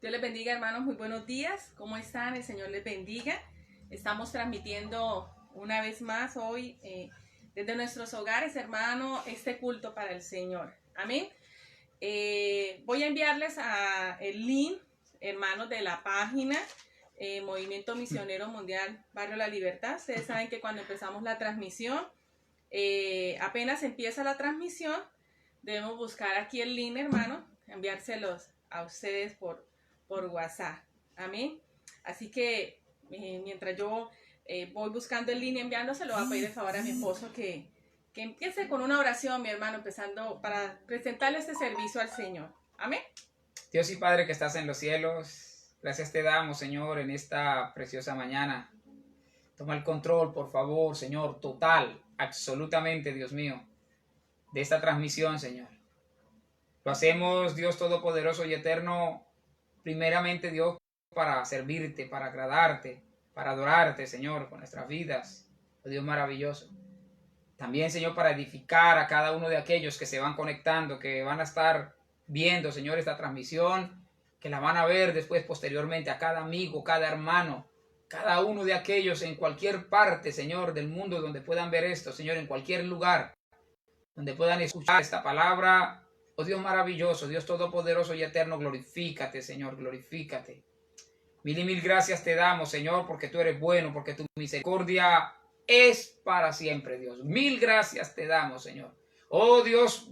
Dios les bendiga, hermanos, muy buenos días. ¿Cómo están? El Señor les bendiga. Estamos transmitiendo una vez más hoy desde nuestros hogares, hermano, este culto para el Señor. Amén. Voy a enviarles el link, hermanos, de la página Movimiento Misionero Mundial Barrio La Libertad. Ustedes saben que cuando empezamos la transmisión, apenas empieza la transmisión, debemos buscar aquí el link, hermano, enviárselos a ustedes por WhatsApp. Amén. Así que mientras yo voy buscando el link y enviándoselo, voy a pedir el favor a mi esposo que empiece con una oración, mi hermano, empezando para presentarle este servicio al Señor. Amén. Dios y Padre que estás en los cielos, gracias te damos, Señor, en esta preciosa mañana. Toma el control, por favor, Señor, total, absolutamente, Dios mío, de esta transmisión, Señor. Lo hacemos, Dios Todopoderoso y Eterno, primeramente, Dios, para servirte, para agradarte, para adorarte, Señor, con nuestras vidas, oh Dios maravilloso. También, Señor, para edificar a cada uno de aquellos que se van conectando, que van a estar viendo, Señor, esta transmisión, que la van a ver después, posteriormente, a cada amigo, cada hermano, cada uno de aquellos en cualquier parte, Señor, del mundo donde puedan ver esto, Señor, en cualquier lugar donde puedan escuchar esta palabra. Oh Dios maravilloso, Dios todopoderoso y eterno, glorifícate, Señor, glorifícate. Mil y mil gracias te damos, Señor, porque tú eres bueno, porque tu misericordia es para siempre, Dios. Mil gracias te damos, Señor. Oh Dios,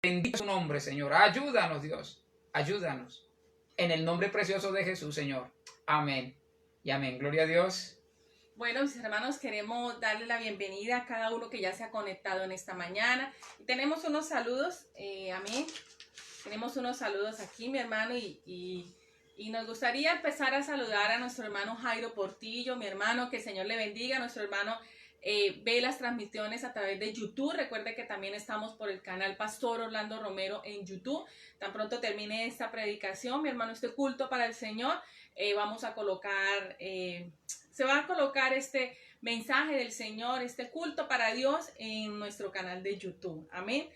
bendito tu nombre, Señor. Ayúdanos, Dios. Ayúdanos. En el nombre precioso de Jesús, Señor. Amén. Y amén. Gloria a Dios. Bueno, mis hermanos, queremos darle la bienvenida a cada uno que ya se ha conectado en esta mañana. Tenemos unos saludos, amén. Tenemos unos saludos aquí, mi hermano, y nos gustaría empezar a saludar a nuestro hermano Jairo Portillo, mi hermano, que el Señor le bendiga. Nuestro hermano ve las transmisiones a través de YouTube. Recuerde que también estamos por el canal Pastor Orlando Romero en YouTube. Tan pronto termine esta predicación, mi hermano, este culto para el Señor, vamos a colocar, se va a colocar este mensaje del Señor, este culto para Dios en nuestro canal de YouTube. Amén.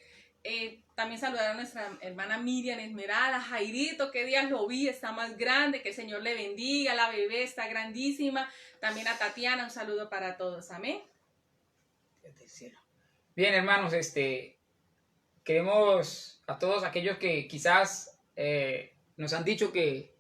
También saludar a nuestra hermana Miriam Esmeralda, Jairito, que días lo vi, está más grande, que el Señor le bendiga, la bebé está grandísima. También a Tatiana, un saludo para todos. Amén. Bien, hermanos, queremos a todos aquellos que quizás nos han dicho que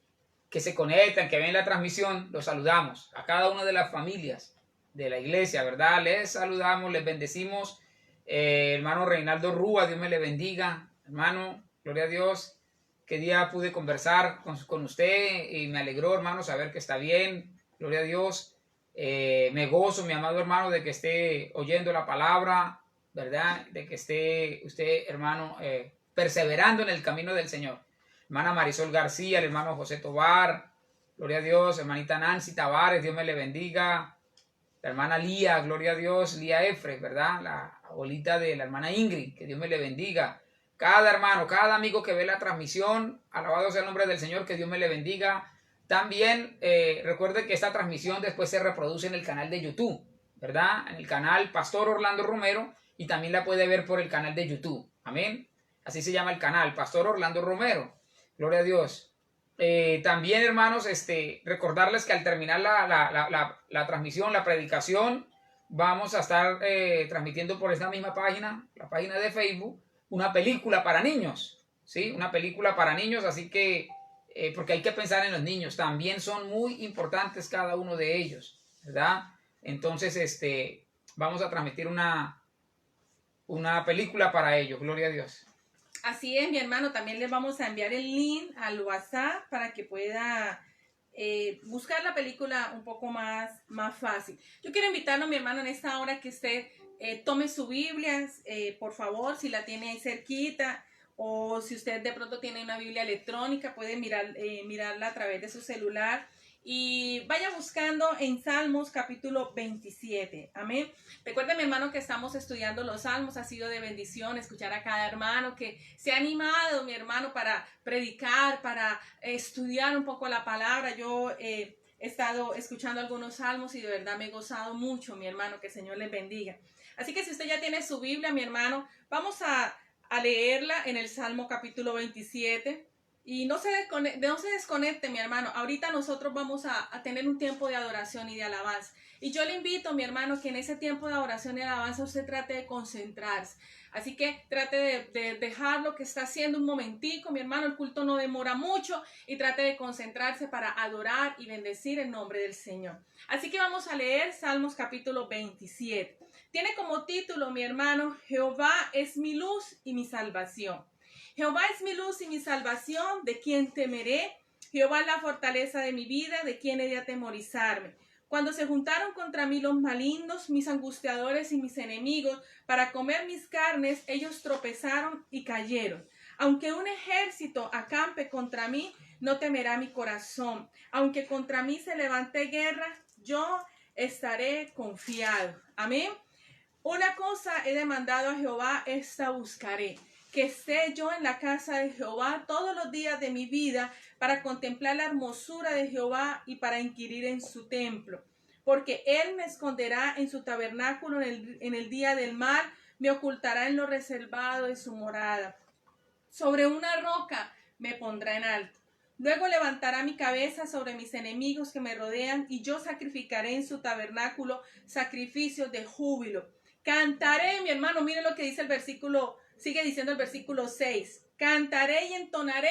se conectan, que ven la transmisión, los saludamos. A cada una de las familias de la iglesia, ¿verdad? Les saludamos, les bendecimos. Hermano Reinaldo Rúa, Dios me le bendiga. Hermano, gloria a Dios. Qué día pude conversar con usted y me alegró, hermano, saber que está bien. Gloria a Dios. Me gozo, mi amado hermano, de que esté oyendo la palabra, ¿verdad? De que esté usted, hermano, perseverando en el camino del Señor. Hermana Marisol García, el hermano José Tobar, gloria a Dios. Hermanita Nancy Tavares, Dios me le bendiga. La hermana Lía, gloria a Dios. Lía Efre, ¿verdad? La abuelita de la hermana Ingrid, que Dios me le bendiga. Cada hermano, cada amigo que ve la transmisión, alabado sea el nombre del Señor, que Dios me le bendiga. También recuerde que esta transmisión después se reproduce en el canal de YouTube, ¿verdad? En el canal Pastor Orlando Romero, y también la puede ver por el canal de YouTube. Amén. Así se llama el canal, Pastor Orlando Romero. Gloria a Dios. También, hermanos, recordarles que al terminar la transmisión, la predicación, vamos a estar transmitiendo por esta misma página, la página de Facebook, una película para niños, ¿sí? Una película para niños, así que, porque hay que pensar en los niños, también son muy importantes cada uno de ellos, ¿verdad? Entonces, vamos a transmitir una película para ellos, gloria a Dios. Así es, mi hermano, también les vamos a enviar el link al WhatsApp para que pueda buscar la película un poco más fácil. Yo quiero invitarlo, mi hermano, en esta hora que usted tome su Biblia, por favor, si la tiene ahí cerquita, o si usted de pronto tiene una Biblia electrónica, puede mirarla a través de su celular. Y vaya buscando en Salmos capítulo 27. Amén. Recuerda, mi hermano, que estamos estudiando los Salmos. Ha sido de bendición escuchar a cada hermano que se ha animado, mi hermano, para predicar, para estudiar un poco la palabra. Yo he estado escuchando algunos salmos y de verdad me he gozado mucho, mi hermano. Que el Señor les bendiga. Así que si usted ya tiene su Biblia, mi hermano, vamos a leerla en el Salmo capítulo 27. Y no se desconecte, mi hermano. Ahorita nosotros vamos a tener un tiempo de adoración y de alabanza. Y yo le invito, mi hermano, que en ese tiempo de adoración y alabanza usted trate de concentrarse. Así que trate de dejar lo que está haciendo un momentico, mi hermano. El culto no demora mucho y trate de concentrarse para adorar y bendecir el nombre del Señor. Así que vamos a leer Salmos capítulo 27. Tiene como título, mi hermano, Jehová es mi luz y mi salvación. Jehová es mi luz y mi salvación, ¿de quién temeré? Jehová es la fortaleza de mi vida, ¿de quién he de atemorizarme? Cuando se juntaron contra mí los malignos, mis angustiadores y mis enemigos, para comer mis carnes, ellos tropezaron y cayeron. Aunque un ejército acampe contra mí, no temerá mi corazón. Aunque contra mí se levante guerra, yo estaré confiado. Amén. Una cosa he demandado a Jehová, esta buscaré, que esté yo en la casa de Jehová todos los días de mi vida, para contemplar la hermosura de Jehová y para inquirir en su templo. Porque él me esconderá en su tabernáculo en el día del mal, me ocultará en lo reservado de su morada. Sobre una roca me pondrá en alto. Luego levantará mi cabeza sobre mis enemigos que me rodean, y yo sacrificaré en su tabernáculo sacrificios de júbilo. Cantaré, mi hermano, mire lo que dice el versículo. Sigue diciendo el versículo 6. Cantaré y entonaré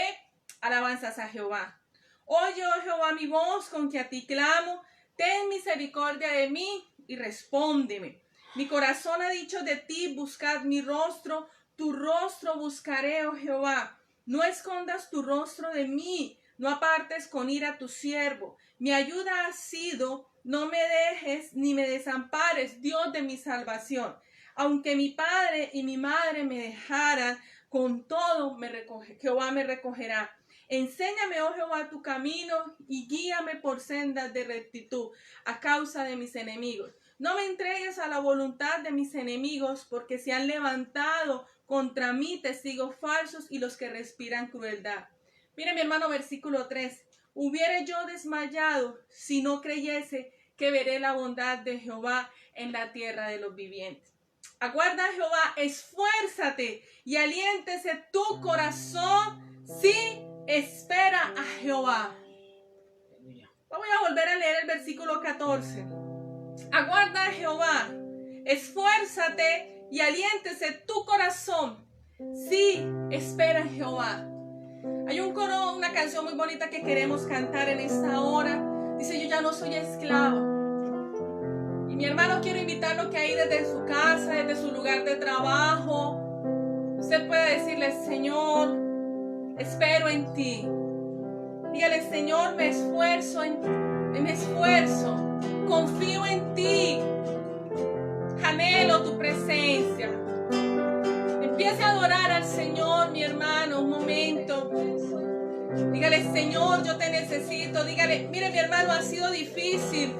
alabanzas a Jehová. Oye, oh Jehová, mi voz con que a ti clamo. Ten misericordia de mí y respóndeme. Mi corazón ha dicho de ti, buscad mi rostro. Tu rostro buscaré, oh Jehová. No escondas tu rostro de mí. No apartes con ira a tu siervo. Mi ayuda ha sido, no me dejes ni me desampares, Dios de mi salvación. Aunque mi padre y mi madre me dejaran, con todo Jehová me recogerá. Enséñame, oh Jehová, tu camino y guíame por sendas de rectitud a causa de mis enemigos. No me entregues a la voluntad de mis enemigos, porque se han levantado contra mí testigos falsos y los que respiran crueldad. Mire, mi hermano, versículo 3. Hubiere yo desmayado si no creyese que veré la bondad de Jehová en la tierra de los vivientes. Aguarda a Jehová, esfuérzate y aliéntese tu corazón si espera a Jehová. Voy a volver a leer el versículo 14. Aguarda a Jehová, esfuérzate y aliéntese tu corazón si espera a Jehová. Hay un coro, una canción muy bonita que queremos cantar en esta hora. Dice: yo ya no soy esclavo. Y mi hermano, quiero invitarlo que ahí desde su casa, desde su lugar de trabajo, usted pueda decirle: Señor, espero en ti. Dígale: Señor, me esfuerzo, confío en ti, anhelo tu presencia. Empiece a adorar al Señor, mi hermano, un momento. Dígale: Señor, yo te necesito. Dígale: mire, mi hermano, ha sido difícil.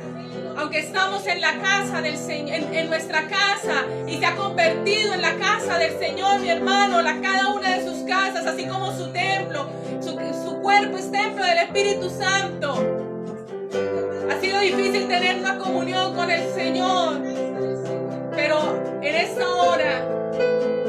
Aunque estamos en la casa del Señor, en nuestra casa, y se ha convertido en la casa del Señor, mi hermano, cada una de sus casas, así como su templo, su cuerpo es templo del Espíritu Santo. Ha sido difícil tener una comunión con el Señor, pero en esta hora,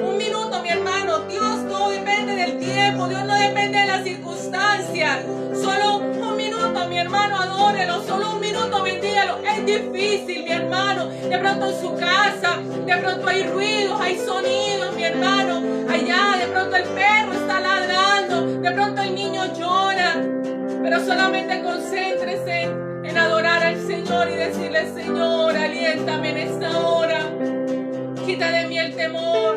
un minuto, mi hermano, Dios no depende del tiempo, Dios no depende de las circunstancias. Solo un minuto, mi hermano, adórelo, solo un minuto, bendígalo. Es difícil, mi hermano, de pronto en su casa, de pronto hay ruidos, hay sonidos, mi hermano, allá, de pronto el perro está ladrando, de pronto el niño llora, pero solamente concéntrese en adorar al Señor y decirle: Señor, aliéntame en esta hora, quita de mí el temor.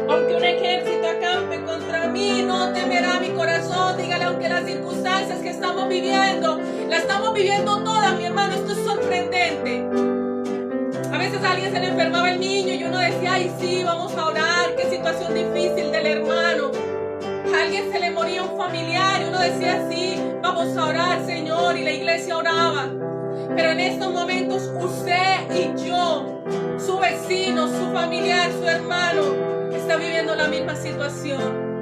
Aunque un ejército acampe contra mí, no temerá mi corazón. Dígale: aunque las circunstancias que estamos viviendo, las estamos viviendo todas, mi hermano, esto es sorprendente. A veces a alguien se le enfermaba el niño y uno decía: ay, sí, vamos a orar, qué situación difícil del hermano. A alguien se le moría un familiar y uno decía: sí, vamos a orar, Señor, y la iglesia oraba. Pero en estos momentos usted y yo, su vecino, su familiar, su hermano, está viviendo la misma situación.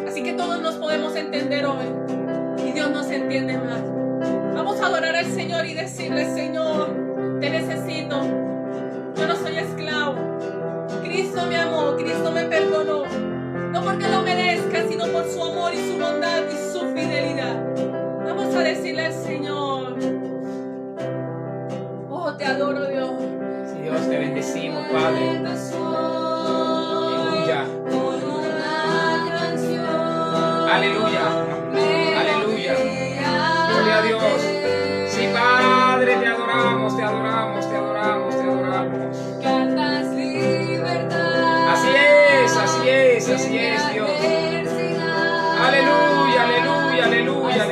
Así que todos nos podemos entender hoy y Dios nos entiende más. Vamos a adorar al Señor y decirle: Señor, te necesito. Yo no soy esclavo. Cristo me amó, Cristo me perdonó. No porque lo merezca, sino por su amor y su bondad y su fidelidad. Vamos a decirle al Señor: oh, te adoro, Dios. Sí, Dios, te bendecimos, Padre. Aleluya. Aleluya. Gloria a Dios. Sí, Padre, te adoramos, te adoramos, te adoramos, te adoramos. Así es, así es, así es, Dios. Aleluya, aleluya, aleluya,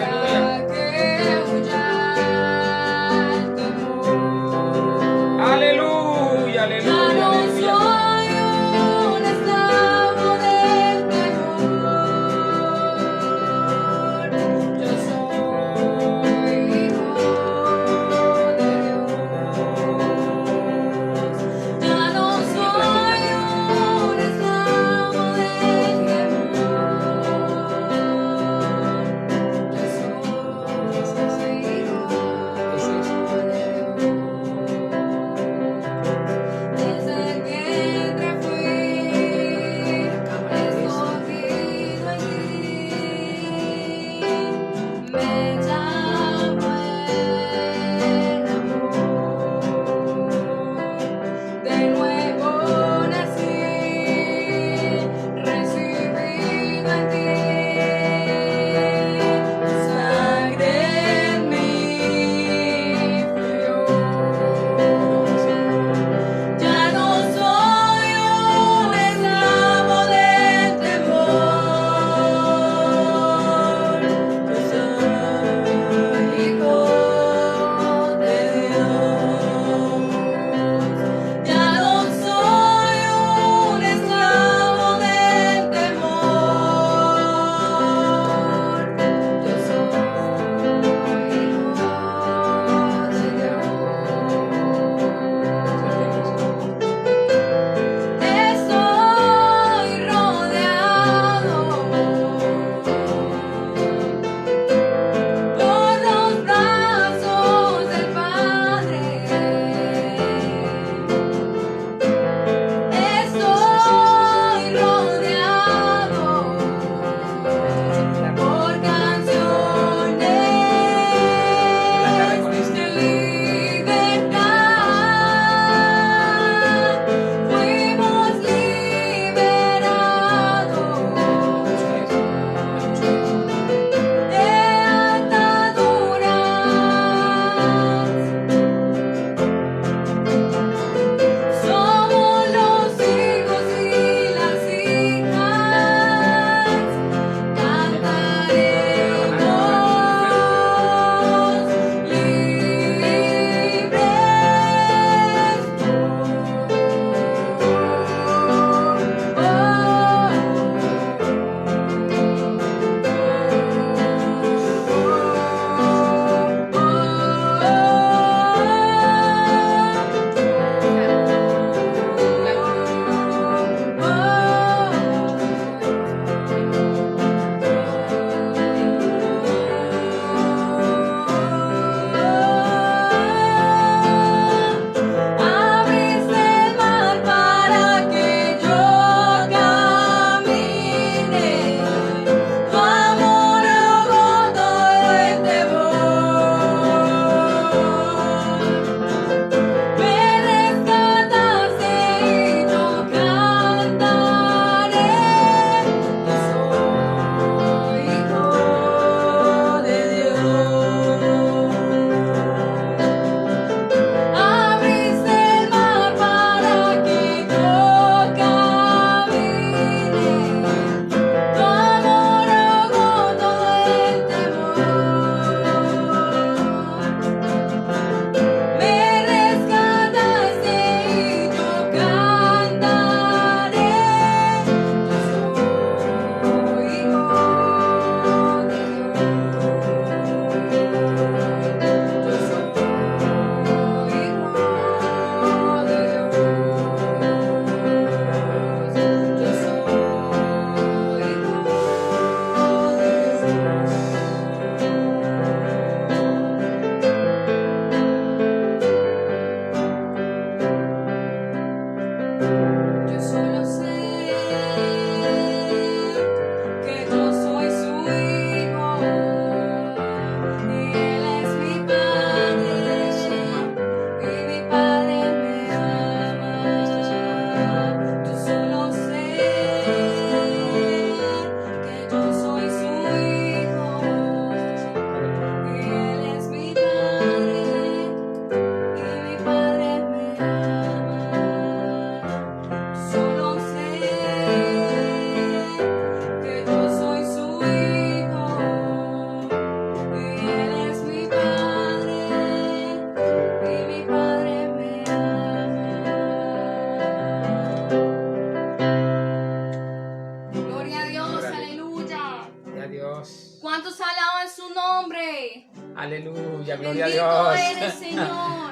su nombre. Aleluya, gloria Bendito a Dios. eres, Señor.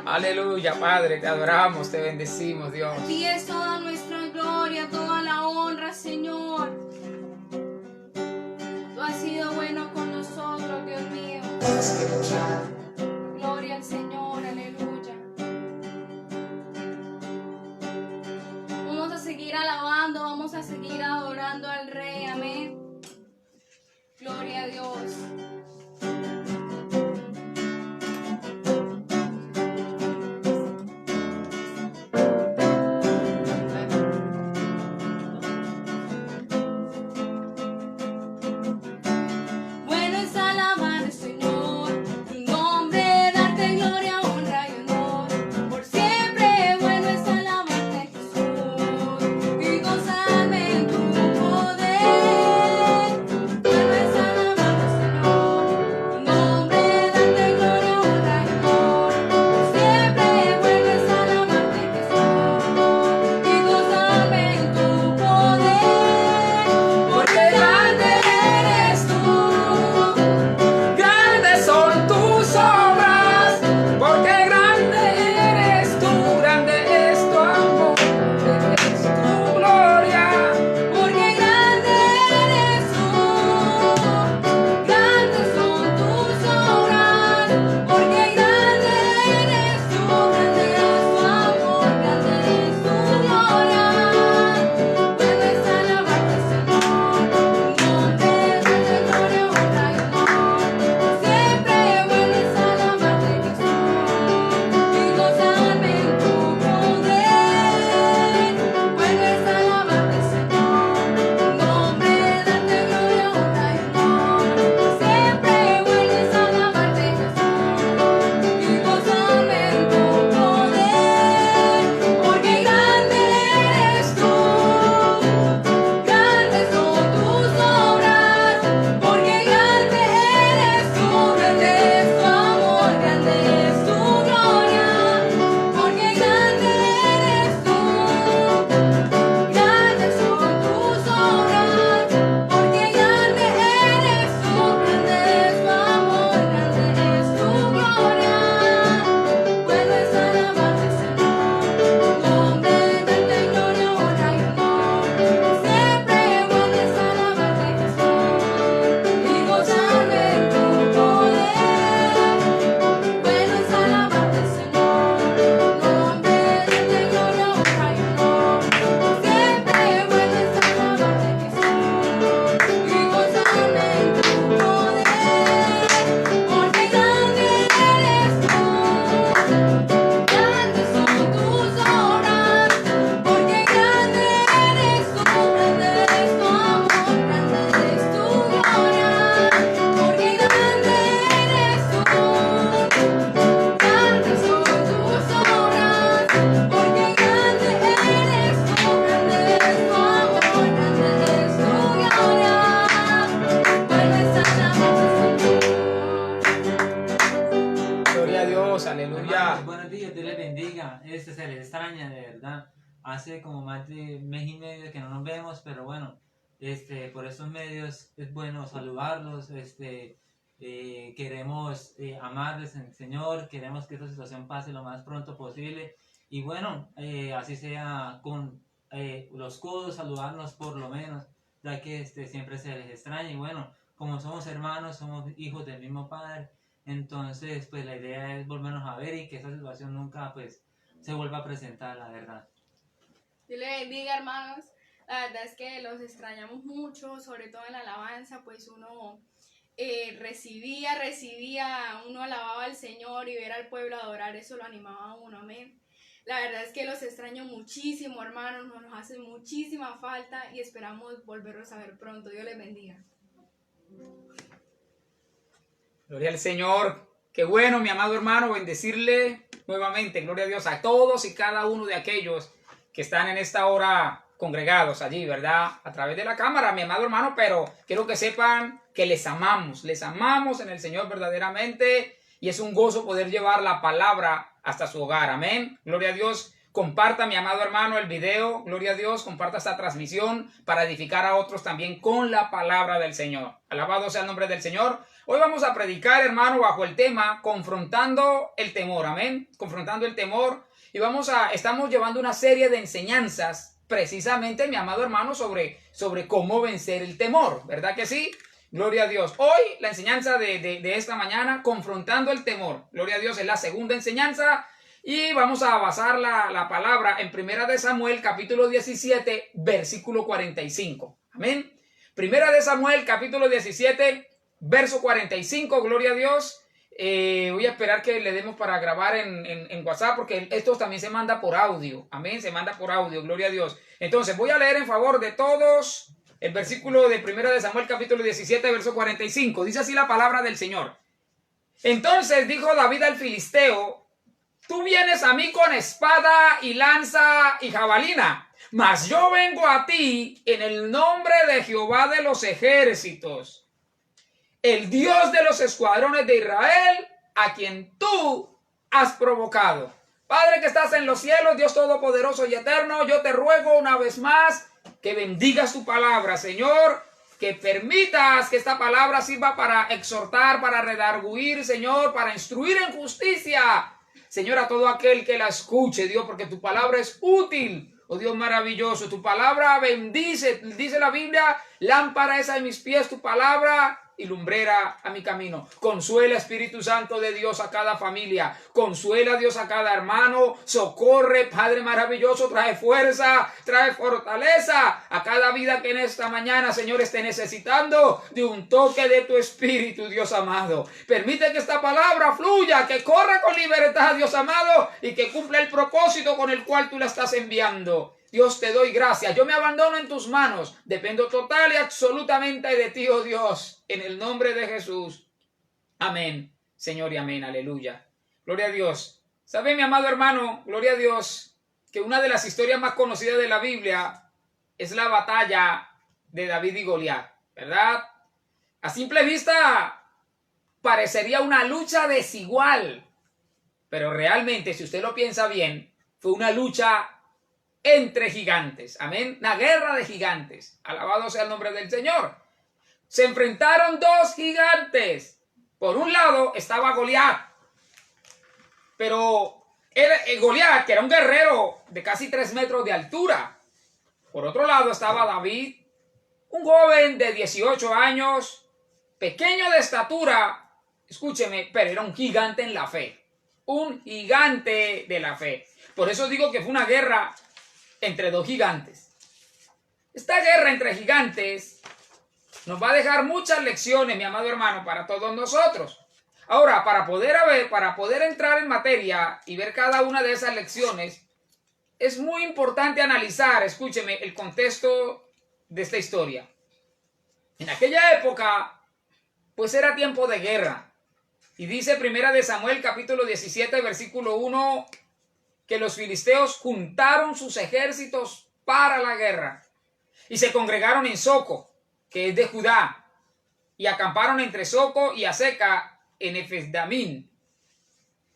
Aleluya, Padre, te adoramos, te bendecimos, Dios. A ti es toda nuestra gloria, toda la honra, Señor. Tú has sido bueno con nosotros, Dios mío. Gloria al Señor, aleluya. Vamos a seguir alabando, vamos a seguir adorando al Rey, amén. Gloria a Dios. Bueno es alabar al Señor, tu nombre, darte gloria, honra y honor. Por siempre bueno es alabarte, Jesús, y gozarme en tu poder. Bueno es alabar al Señor, tu nombre, darte gloria, honra y honor. Por siempre bueno es alabarte, Jesús, y gozarme en tu poder. Porque grande eres tú. Grandes son tus obras, porque grande eres tú, grande es tu amor, es tu gloria. Porque grande eres tú, grandes son tus obras. Porque grande eres tú, grande es tu amor, grande es tu gloria. Puedes alabarte, Señor, tu nombre, darte gloria, honra y honor. Siempre puedes alabarte, Jesús, y gozarme en tu poder. Puedes alabarte, Señor, tu nombre, darte gloria, honra y honor. Siempre puedes alabarte, Jesús, y gozarme en tu poder. Porque grande eres tú, grandes son tus obras. Porque grande eres tú, grande es tu amor, grande es tu gloria. Porque grande eres tú, grandes son tus obras. Porque grande eres tú, grande es tu amor, grande es tu gloria. Puedes alabarte, Señor, tu nombre, darte gloria, honra y honor. Siempre puedes alabarte, Jesús, y gozarme en tu poder. Puedes alabarte, Señor, tu nombre, darte gloria, honra y honor. Siempre puedes alabarte, Jesús, y gozarme en tu poder. Porque grande eres tú, grandes son tus obras. Porque grande eres tú, grande es tu amor, grande es tu gloria. Porque grande eres tú, grandes son tus obras. Porque grande eres tú, grande es tu amor, grande es tu gloria. Puedes alabarte, Señor. Gloria a Dios, aleluya. Hermanos, buenos días, Dios les bendiga. Se les extraña, de verdad. Hace como más de mes y medio que no nos vemos, pero bueno, por estos medios es bueno saludarlos. Queremos amarles en el Señor, queremos que esta situación pase lo más pronto posible. Y bueno, así sea con los codos, saludarnos por lo menos, ya que siempre se les extraña. Y bueno, como somos hermanos, somos hijos del mismo Padre. Entonces, pues la idea es volvernos a ver y que esa situación nunca, pues, se vuelva a presentar, la verdad. Dios le bendiga, hermanos. La verdad es que los extrañamos mucho, sobre todo en la alabanza, pues uno recibía, uno alababa al Señor y ver al pueblo adorar, eso lo animaba a uno, amén. La verdad es que los extraño muchísimo, hermanos, nos hace muchísima falta y esperamos volverlos a ver pronto. Dios les bendiga. Gloria al Señor. Qué bueno, mi amado hermano, bendecirle nuevamente. Gloria a Dios a todos y cada uno de aquellos que están en esta hora congregados allí, ¿verdad? A través de la cámara, mi amado hermano, pero quiero que sepan que les amamos en el Señor verdaderamente y es un gozo poder llevar la palabra hasta su hogar. Amén. Gloria a Dios. Comparta, mi amado hermano, el video, gloria a Dios, comparta esta transmisión para edificar a otros también con la palabra del Señor. Alabado sea el nombre del Señor. Hoy vamos a predicar, hermano, bajo el tema confrontando el temor, amén, confrontando el temor. Y estamos llevando una serie de enseñanzas, precisamente, mi amado hermano, sobre cómo vencer el temor, ¿verdad que sí? Gloria a Dios. Hoy la enseñanza de esta mañana, confrontando el temor. Gloria a Dios, es la segunda enseñanza. Y vamos a basar la palabra en Primera de Samuel, capítulo 17, versículo 45. Amén. Primera de Samuel, capítulo 17, verso 45. Gloria a Dios. Voy a esperar que le demos para grabar en WhatsApp, porque esto también se manda por audio. Amén. Se manda por audio. Gloria a Dios. Entonces voy a leer en favor de todos el versículo de Primera de Samuel, capítulo 17, verso 45. Dice así la palabra del Señor. Entonces dijo David al filisteo: tú vienes a mí con espada y lanza y jabalina, mas yo vengo a ti en el nombre de Jehová de los ejércitos, el Dios de los escuadrones de Israel, a quien tú has provocado. Padre que estás en los cielos, Dios todopoderoso y eterno, yo te ruego una vez más que bendigas tu palabra, Señor, que permitas que esta palabra sirva para exhortar, para redarguir, Señor, para instruir en justicia, Señor, a todo aquel que la escuche, Dios, porque tu palabra es útil, oh Dios maravilloso. Tu palabra bendice, dice la Biblia, lámpara es a mis pies tu palabra y lumbrera a mi camino. Consuela, Espíritu Santo de Dios, a cada familia. Consuela, Dios, a cada hermano. Socorre, Padre maravilloso. Trae fuerza, trae fortaleza a cada vida que en esta mañana, Señor, esté necesitando de un toque de tu Espíritu, Dios amado. Permite que esta palabra fluya, que corra con libertad, Dios amado, y que cumpla el propósito con el cual tú la estás enviando. Dios, te doy gracias. Yo me abandono en tus manos. Dependo total y absolutamente de ti, oh Dios. En el nombre de Jesús. Amén, Señor, y amén. Aleluya. Gloria a Dios. ¿Sabe, mi amado hermano? Gloria a Dios, que una de las historias más conocidas de la Biblia es la batalla de David y Goliat, ¿verdad? A simple vista parecería una lucha desigual. Pero realmente, si usted lo piensa bien, fue una lucha entre gigantes, amén, una guerra de gigantes, alabado sea el nombre del Señor. Se enfrentaron dos gigantes. Por un lado estaba Goliat, pero Goliat, que era un guerrero de casi 3 metros de altura. Por otro lado estaba David, un joven de 18 años, pequeño de estatura, escúcheme, pero era un gigante en la fe, un gigante de la fe. Por eso digo que fue una guerra entre dos gigantes. Esta guerra entre gigantes nos va a dejar muchas lecciones, mi amado hermano, para todos nosotros. Ahora, para poder entrar en materia y ver cada una de esas lecciones, es muy importante analizar, escúcheme, el contexto de esta historia. En aquella época, pues era tiempo de guerra. Y dice Primera de Samuel, capítulo 17, versículo 1, que los filisteos juntaron sus ejércitos para la guerra y se congregaron en Soco, que es de Judá, y acamparon entre Soco y Aseca en Efesdamín.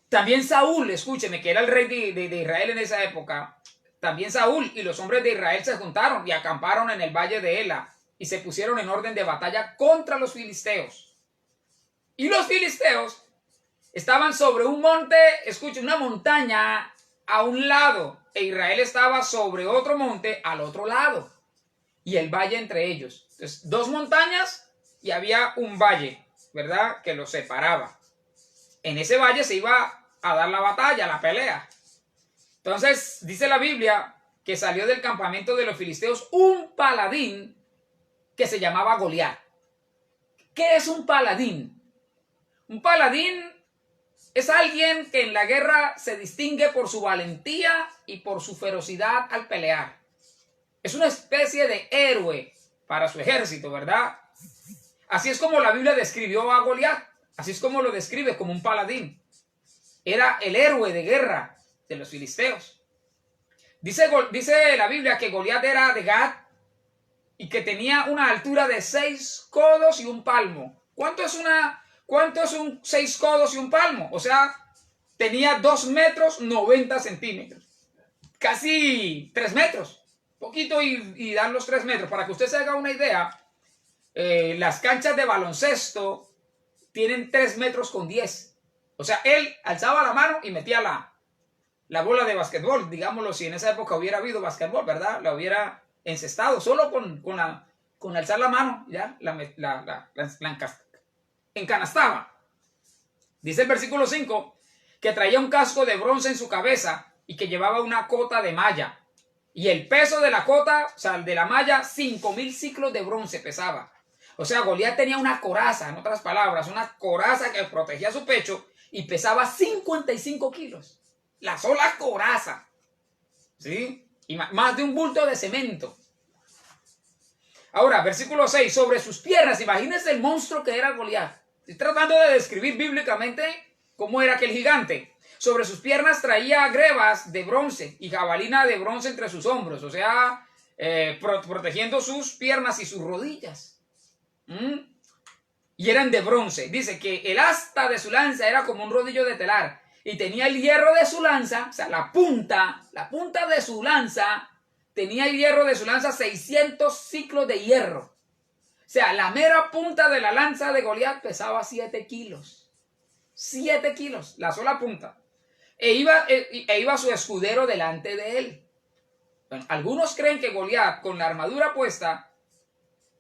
También Saúl, escúcheme, que era el rey de Israel en esa época, también Saúl y los hombres de Israel se juntaron y acamparon en el valle de Ela y se pusieron en orden de batalla contra los filisteos. Y los filisteos estaban sobre un monte, escuche, una montaña a un lado, e Israel estaba sobre otro monte al otro lado, y el valle entre ellos. Entonces, dos montañas y había un valle, ¿verdad?, que los separaba. En ese valle se iba a dar la batalla, la pelea. Entonces, dice la Biblia que salió del campamento de los filisteos un paladín que se llamaba Goliat. ¿Qué es un paladín? Un paladín es alguien que en la guerra se distingue por su valentía y por su ferocidad al pelear. Es una especie de héroe para su ejército, ¿verdad? Así es como la Biblia describió a Goliat. Así es como lo describe, como un paladín. Era el héroe de guerra de los filisteos. Dice la Biblia que Goliat era de Gat y que tenía una altura de 6 codos y un palmo. ¿Cuánto es 6 codos y un palmo? O sea, tenía 2 metros 90 centímetros. casi 3 metros, poquito y dan los 3 metros. Para que usted se haga una idea, las canchas de baloncesto tienen 3 metros con 10. O sea, él alzaba la mano y metía la bola de basquetbol, digámoslo, si en esa época hubiera habido basquetbol, ¿verdad? La hubiera encestado, solo con alzar la mano, ya, la encanastaba. Dice el versículo 5, que traía un casco de bronce en su cabeza y que llevaba una cota de malla. Y el peso de la cota, o sea, de la malla, 5,000 ciclos de bronce pesaba. O sea, Goliat tenía una coraza, en otras palabras, una coraza que protegía su pecho y pesaba 55 kilos. La sola coraza, ¿sí? Y más de un bulto de cemento. Ahora, versículo 6, sobre sus piernas, imagínense el monstruo que era Goliat. Estoy tratando de describir bíblicamente cómo era aquel gigante. Sobre sus piernas traía grebas de bronce y jabalina de bronce entre sus hombros, o sea, protegiendo sus piernas y sus rodillas. Y eran de bronce. Dice que el asta de su lanza era como un rodillo de telar y tenía el hierro de su lanza, o sea, la punta de su lanza, tenía el hierro de su lanza 600 ciclos de hierro. O sea, la mera punta de la lanza de Goliat pesaba 7 kilos. 7 kilos, la sola punta. E iba su escudero delante de él. Bueno, algunos creen que Goliat, con la armadura puesta,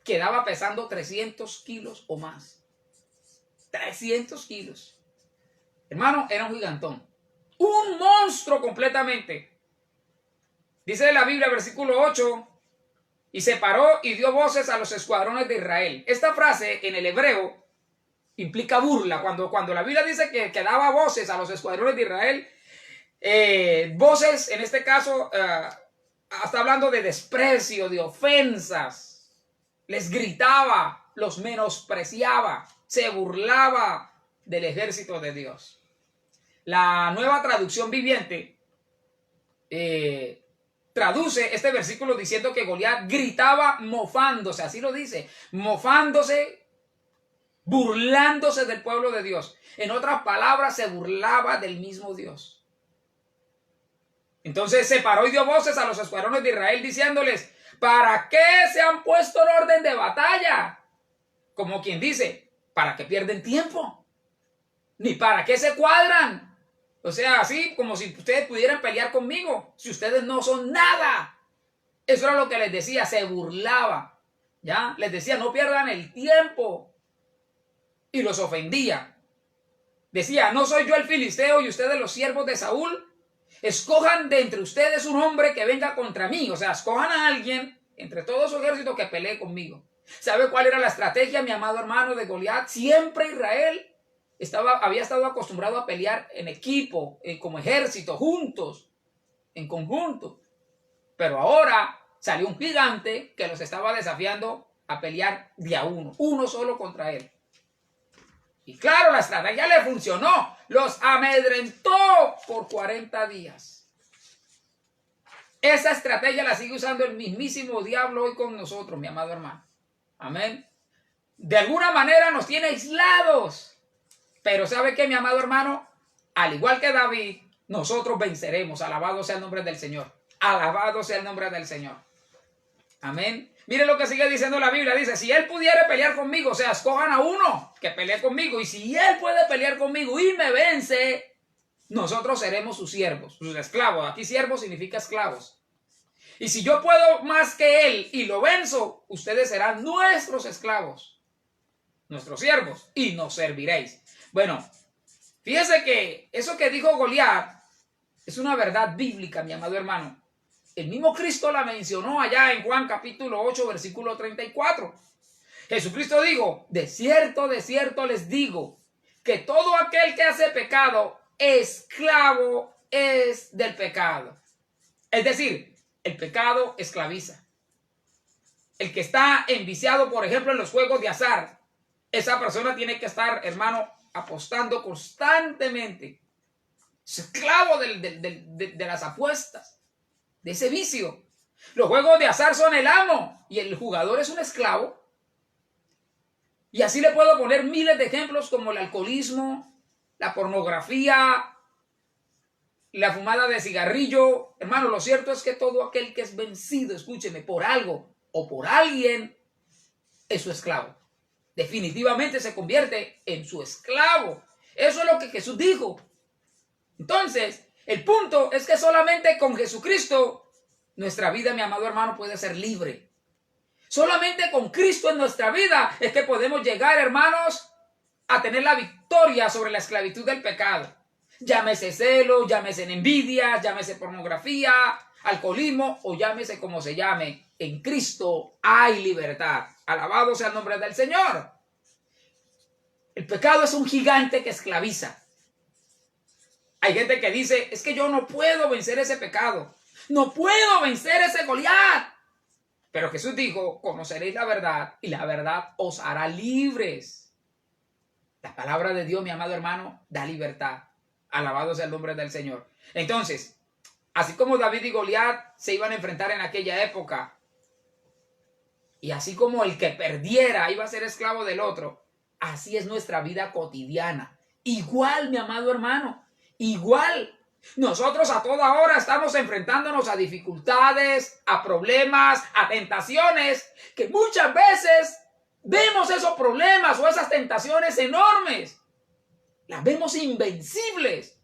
quedaba pesando 300 kilos o más. 300 kilos. Hermano, era un gigantón. Un monstruo completamente. Dice la Biblia, versículo 8, y se paró y dio voces a los escuadrones de Israel. Esta frase en el hebreo implica burla. Cuando la Biblia dice que daba voces a los escuadrones de Israel, voces en este caso está hablando de desprecio, de ofensas. Les gritaba, los menospreciaba, se burlaba del ejército de Dios. La Nueva Traducción Viviente traduce este versículo diciendo que Goliat gritaba mofándose, así lo dice, mofándose, burlándose del pueblo de Dios. En otras palabras, se burlaba del mismo Dios. Entonces se paró y dio voces a los escuadrones de Israel diciéndoles: ¿para qué se han puesto en orden de batalla? Como quien dice, ¿para qué pierden tiempo? Ni para qué se cuadran. O sea, así como si ustedes pudieran pelear conmigo, si ustedes no son nada. Eso era lo que les decía, se burlaba. ¿Ya? Les decía, no pierdan el tiempo. Y los ofendía. Decía, ¿no soy yo el filisteo y ustedes los siervos de Saúl? Escojan de entre ustedes un hombre que venga contra mí. O sea, escojan a alguien entre todo su ejército que pelee conmigo. ¿Sabe cuál era la estrategia, mi amado hermano, de Goliat? Siempre Israel había estado acostumbrado a pelear en equipo, como ejército, juntos, en conjunto. Pero ahora salió un gigante que los estaba desafiando a pelear de a uno solo contra él. Y claro, la estrategia le funcionó. Los amedrentó por 40 días. Esa estrategia la sigue usando el mismísimo diablo hoy con nosotros, mi amado hermano. Amén. De alguna manera nos tiene aislados. Pero ¿sabe qué, mi amado hermano? Al igual que David, nosotros venceremos. Alabado sea el nombre del Señor. Alabado sea el nombre del Señor. Amén. Mire lo que sigue diciendo la Biblia. Dice, si él pudiera pelear conmigo, o sea, escojan a uno que pelee conmigo. Y si él puede pelear conmigo y me vence, nosotros seremos sus siervos, sus esclavos. Aquí siervos significa esclavos. Y si yo puedo más que él y lo venzo, ustedes serán nuestros esclavos, nuestros siervos, y nos serviréis. Bueno, fíjese que eso que dijo Goliat es una verdad bíblica, mi amado hermano. El mismo Cristo la mencionó allá en Juan capítulo 8, versículo 34. Jesucristo dijo, de cierto les digo, que todo aquel que hace pecado, esclavo es del pecado. Es decir, el pecado esclaviza. El que está enviciado, por ejemplo, en los juegos de azar, esa persona tiene que estar, hermano, apostando constantemente. Es esclavo de las apuestas, de ese vicio. Los juegos de azar son el amo y el jugador es un esclavo. Y así le puedo poner miles de ejemplos como el alcoholismo, la pornografía, la fumada de cigarrillo. Hermano, lo cierto es que todo aquel que es vencido, escúcheme, por algo o por alguien, es su esclavo. Definitivamente se convierte en su esclavo. Eso es lo que Jesús dijo. Entonces, el punto es que solamente con Jesucristo nuestra vida, mi amado hermano, puede ser libre. Solamente con Cristo en nuestra vida es que podemos llegar, hermanos, a tener la victoria sobre la esclavitud del pecado. Llámese celo, llámese envidia, llámese pornografía, alcoholismo o llámese como se llame. En Cristo hay libertad. Alabado sea el nombre del Señor. El pecado es un gigante que esclaviza. Hay gente que dice, es que yo no puedo vencer ese pecado. No puedo vencer ese Goliat. Pero Jesús dijo, conoceréis la verdad y la verdad os hará libres. La palabra de Dios, mi amado hermano, da libertad. Alabado sea el nombre del Señor. Entonces, así como David y Goliat se iban a enfrentar en aquella época, y así como el que perdiera iba a ser esclavo del otro, así es nuestra vida cotidiana. Igual, mi amado hermano, igual. Nosotros a toda hora estamos enfrentándonos a dificultades, a problemas, a tentaciones, que muchas veces vemos esos problemas o esas tentaciones enormes. Las vemos invencibles.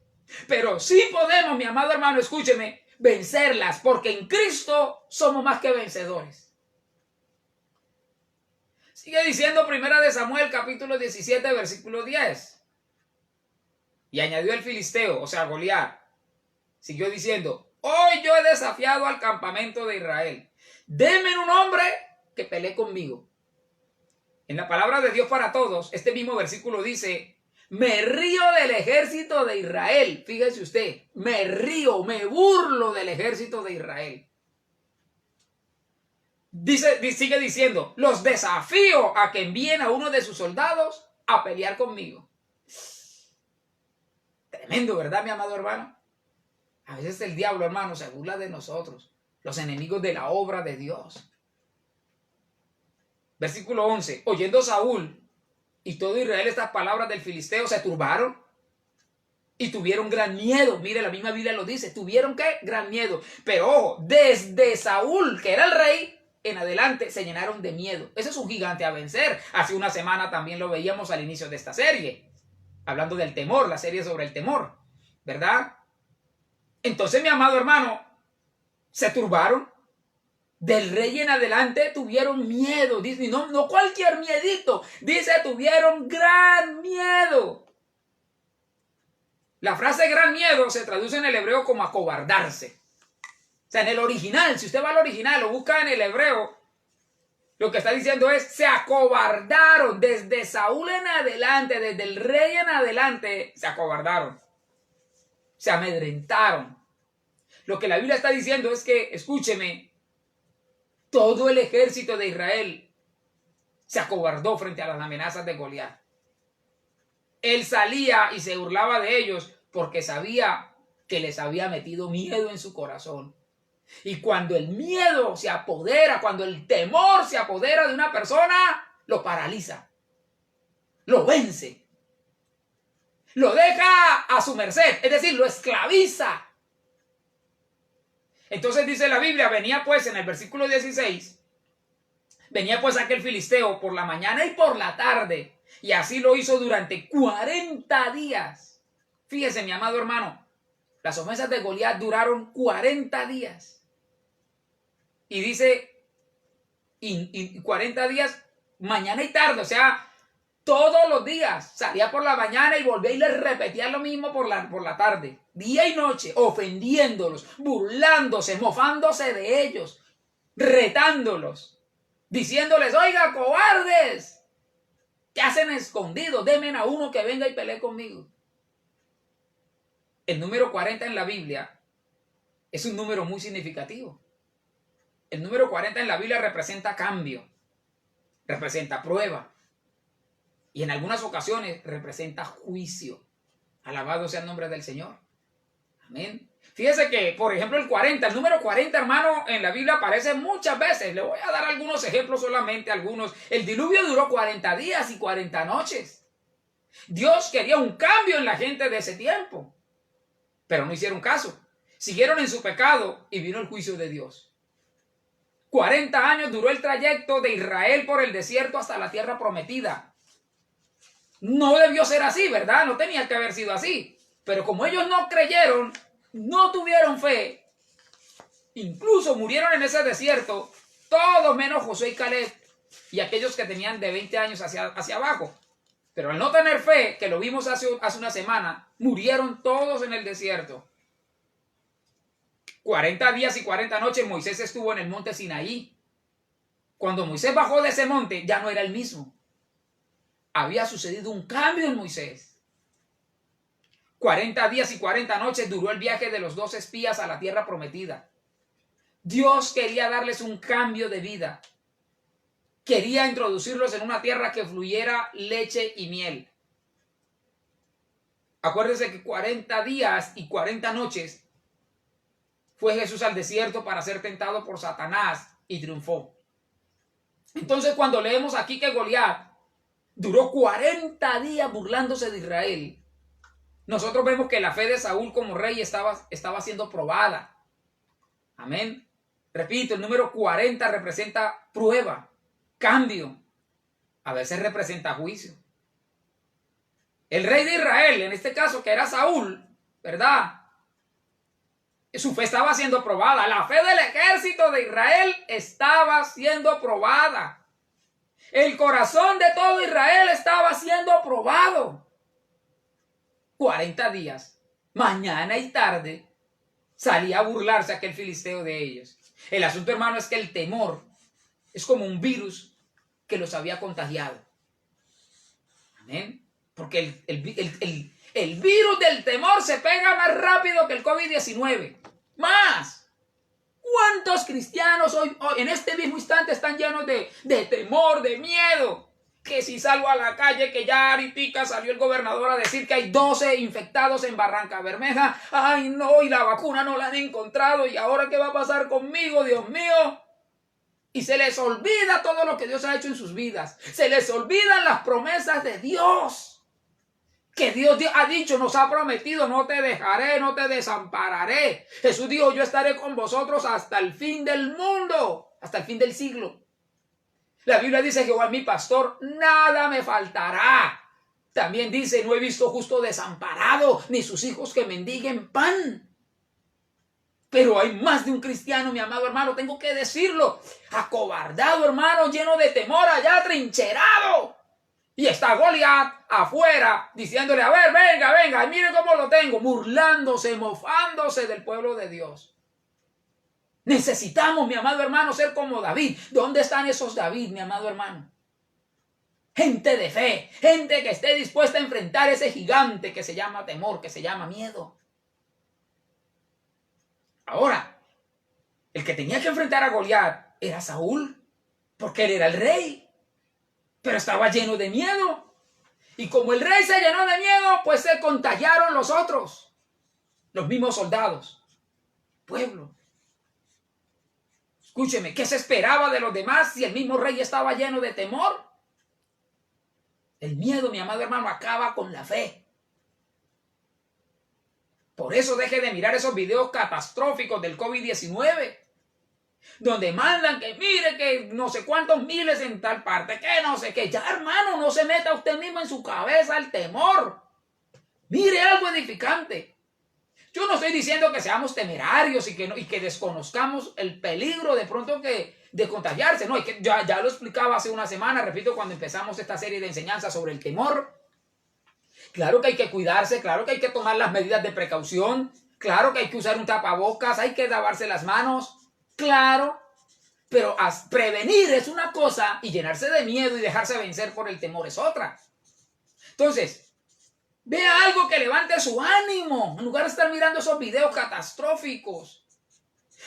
Pero sí podemos, mi amado hermano, escúcheme, vencerlas, porque en Cristo somos más que vencedores. Sigue diciendo 1 de Samuel, capítulo 17, versículo 10. Y añadió el filisteo, o sea, Goliat. Siguió diciendo, hoy yo he desafiado al campamento de Israel. Denme un hombre que pelee conmigo. En la palabra de Dios para todos, este mismo versículo dice, me río del ejército de Israel. Fíjese usted, me río, me burlo del ejército de Israel. Sigue diciendo, los desafío a que envíen a uno de sus soldados a pelear conmigo. Tremendo, ¿verdad, mi amado hermano? A veces el diablo, hermano, se burla de nosotros, los enemigos de la obra de Dios. Versículo 11. Oyendo Saúl y todo Israel estas palabras del filisteo, se turbaron y tuvieron gran miedo. Mire, la misma Biblia lo dice. ¿Tuvieron qué? Gran miedo. Pero ojo, desde Saúl, que era el rey, en adelante se llenaron de miedo. Ese es un gigante a vencer. Hace una semana también lo veíamos al inicio de esta serie. Hablando del temor, la serie sobre el temor. ¿Verdad? Entonces, mi amado hermano, se turbaron. Del rey en adelante tuvieron miedo. Dice, no cualquier miedito. Dice, tuvieron gran miedo. La frase gran miedo se traduce en el hebreo como acobardarse. O sea, en el original, si usted va al original, lo busca en el hebreo, lo que está diciendo es, se acobardaron. Desde Saúl en adelante, desde el rey en adelante, se acobardaron. Se amedrentaron. Lo que la Biblia está diciendo es que, escúcheme, todo el ejército de Israel se acobardó frente a las amenazas de Goliat. Él salía y se burlaba de ellos porque sabía que les había metido miedo en su corazón. Y cuando el miedo se apodera, cuando el temor se apodera de una persona, lo paraliza, lo vence, lo deja a su merced, es decir, lo esclaviza. Entonces dice la Biblia, venía pues en el versículo 16, venía pues aquel filisteo por la mañana y por la tarde, y así lo hizo durante 40 días. Fíjese, mi amado hermano, las ofensas de Goliat duraron 40 días. Y dice, y 40 días, mañana y tarde, o sea, todos los días. Salía por la mañana y volvía y les repetía lo mismo por la tarde. Día y noche, ofendiéndolos, burlándose, mofándose de ellos, retándolos, diciéndoles, oiga, cobardes, ¿qué hacen escondidos? Denme a uno que venga y pelee conmigo. El número 40 en la Biblia es un número muy significativo. El número 40 en la Biblia representa cambio, representa prueba y en algunas ocasiones representa juicio. Alabado sea el nombre del Señor. Amén. Fíjese que, por ejemplo, el número 40, hermano, en la Biblia aparece muchas veces. Le voy a dar algunos ejemplos solamente, algunos. El diluvio duró 40 días y 40 noches. Dios quería un cambio en la gente de ese tiempo. pero no hicieron caso. Siguieron en su pecado y vino el juicio de Dios. 40 años duró el trayecto de Israel por el desierto hasta la tierra prometida. No debió ser así, ¿verdad? No tenía que haber sido así. Pero como ellos no creyeron, no tuvieron fe, incluso murieron en ese desierto, todos menos Josué y Caleb y aquellos que tenían de 20 años hacia abajo. Pero al no tener fe, que lo vimos hace una semana, murieron todos en el desierto. 40 días y 40 noches Moisés estuvo en el monte Sinaí. Cuando Moisés bajó de ese monte, ya no era el mismo. Había sucedido un cambio en Moisés. 40 días y 40 noches duró el viaje de los 2 espías a la tierra prometida. Dios quería darles un cambio de vida. Quería introducirlos en una tierra que fluyera leche y miel. Acuérdense que 40 días y 40 noches fue Jesús al desierto para ser tentado por Satanás y triunfó. Entonces, cuando leemos aquí que Goliat duró 40 días burlándose de Israel, nosotros vemos que la fe de Saúl como rey estaba siendo probada. Amén. Repito, el número 40 representa prueba, cambio. A veces representa juicio. El rey de Israel, en este caso que era Saúl, ¿verdad? Su fe estaba siendo probada. La fe del ejército de Israel estaba siendo probada. El corazón de todo Israel estaba siendo probado. 40 días, mañana y tarde, salía a burlarse aquel filisteo de ellos. El asunto, hermano, es que el temor es como un virus que los había contagiado. Amén. Porque el virus del temor se pega más rápido que el COVID-19. Más. ¿Cuántos cristianos hoy en este mismo instante están llenos de temor, de miedo? Que si salgo a la calle, que ya ahorita salió el gobernador a decir que hay 12 infectados en Barranca Bermeja. Ay, no, y la vacuna no la han encontrado. ¿Y ahora qué va a pasar conmigo, Dios mío? Y se les olvida todo lo que Dios ha hecho en sus vidas. Se les olvidan las promesas de Dios. Que Dios ha dicho, nos ha prometido, no te dejaré, no te desampararé. Jesús dijo, yo estaré con vosotros hasta el fin del mundo, hasta el fin del siglo. La Biblia dice, Jehová es mi pastor, nada me faltará. También dice, no he visto justo desamparado, ni sus hijos que mendiguen pan. Pero hay más de un cristiano, mi amado hermano, tengo que decirlo, acobardado, hermano, lleno de temor, allá trincherado. Y está Goliat afuera diciéndole, a ver, venga, y miren cómo lo tengo, burlándose, mofándose del pueblo de Dios. Necesitamos, mi amado hermano, ser como David. ¿Dónde están esos David, mi amado hermano? Gente de fe, gente que esté dispuesta a enfrentar ese gigante que se llama temor, que se llama miedo. Ahora, el que tenía que enfrentar a Goliat era Saúl, porque él era el rey. Pero estaba lleno de miedo. Y como el rey se llenó de miedo, pues se contagiaron los otros. Los mismos soldados. Pueblo. Escúcheme, ¿qué se esperaba de los demás si el mismo rey estaba lleno de temor? El miedo, mi amado hermano, acaba con la fe. Por eso deje de mirar esos videos catastróficos del COVID-19. Donde mandan que mire que no sé cuántos miles en tal parte, que no sé qué. Ya, hermano, no se meta usted mismo en su cabeza el temor. Mire algo edificante. Yo no estoy diciendo que seamos temerarios y que desconozcamos el peligro de pronto de contagiarse. No, es que ya lo explicaba hace una semana, repito, cuando empezamos esta serie de enseñanzas sobre el temor. Claro que hay que cuidarse, claro que hay que tomar las medidas de precaución, claro que hay que usar un tapabocas, hay que lavarse las manos. Claro, pero prevenir es una cosa y llenarse de miedo y dejarse vencer por el temor es otra. Entonces, vea algo que levante su ánimo en lugar de estar mirando esos videos catastróficos.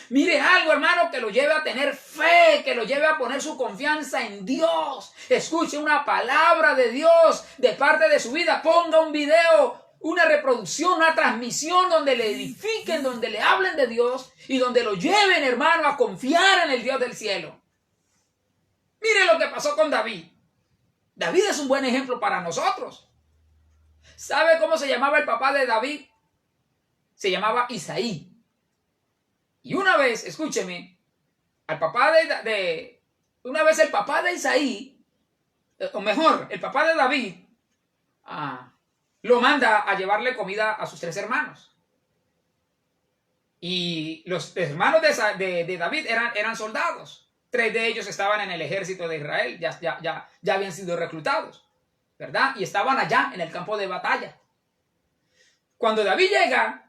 Mire algo, hermano, que lo lleve a tener fe, que lo lleve a poner su confianza en Dios. Escuche una palabra de Dios de parte de su vida. Ponga un video, una reproducción, una transmisión donde le edifiquen, donde le hablen de Dios y donde lo lleven, hermano, a confiar en el Dios del cielo. Mire lo que pasó con David. David es un buen ejemplo para nosotros. ¿Sabe cómo se llamaba el papá de David? se llamaba Isaí. Y una vez, escúcheme, una vez el papá de Isaí, o mejor, el papá de David, lo manda a llevarle comida a sus 3 hermanos. Y los hermanos de David eran soldados. 3 de ellos estaban en el ejército de Israel, ya habían sido reclutados, ¿verdad? Y estaban allá en el campo de batalla. Cuando David llega,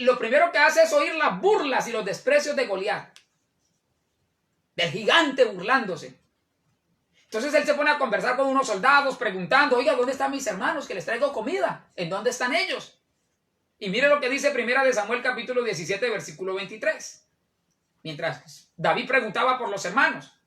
lo primero que hace es oír las burlas y los desprecios de Goliat, del gigante burlándose. Entonces él se pone a conversar con unos soldados preguntando, oiga, ¿dónde están mis hermanos que les traigo comida? ¿En dónde están ellos? Y mire lo que dice Primera de Samuel capítulo 17 versículo 23. Mientras David preguntaba por los hermanos.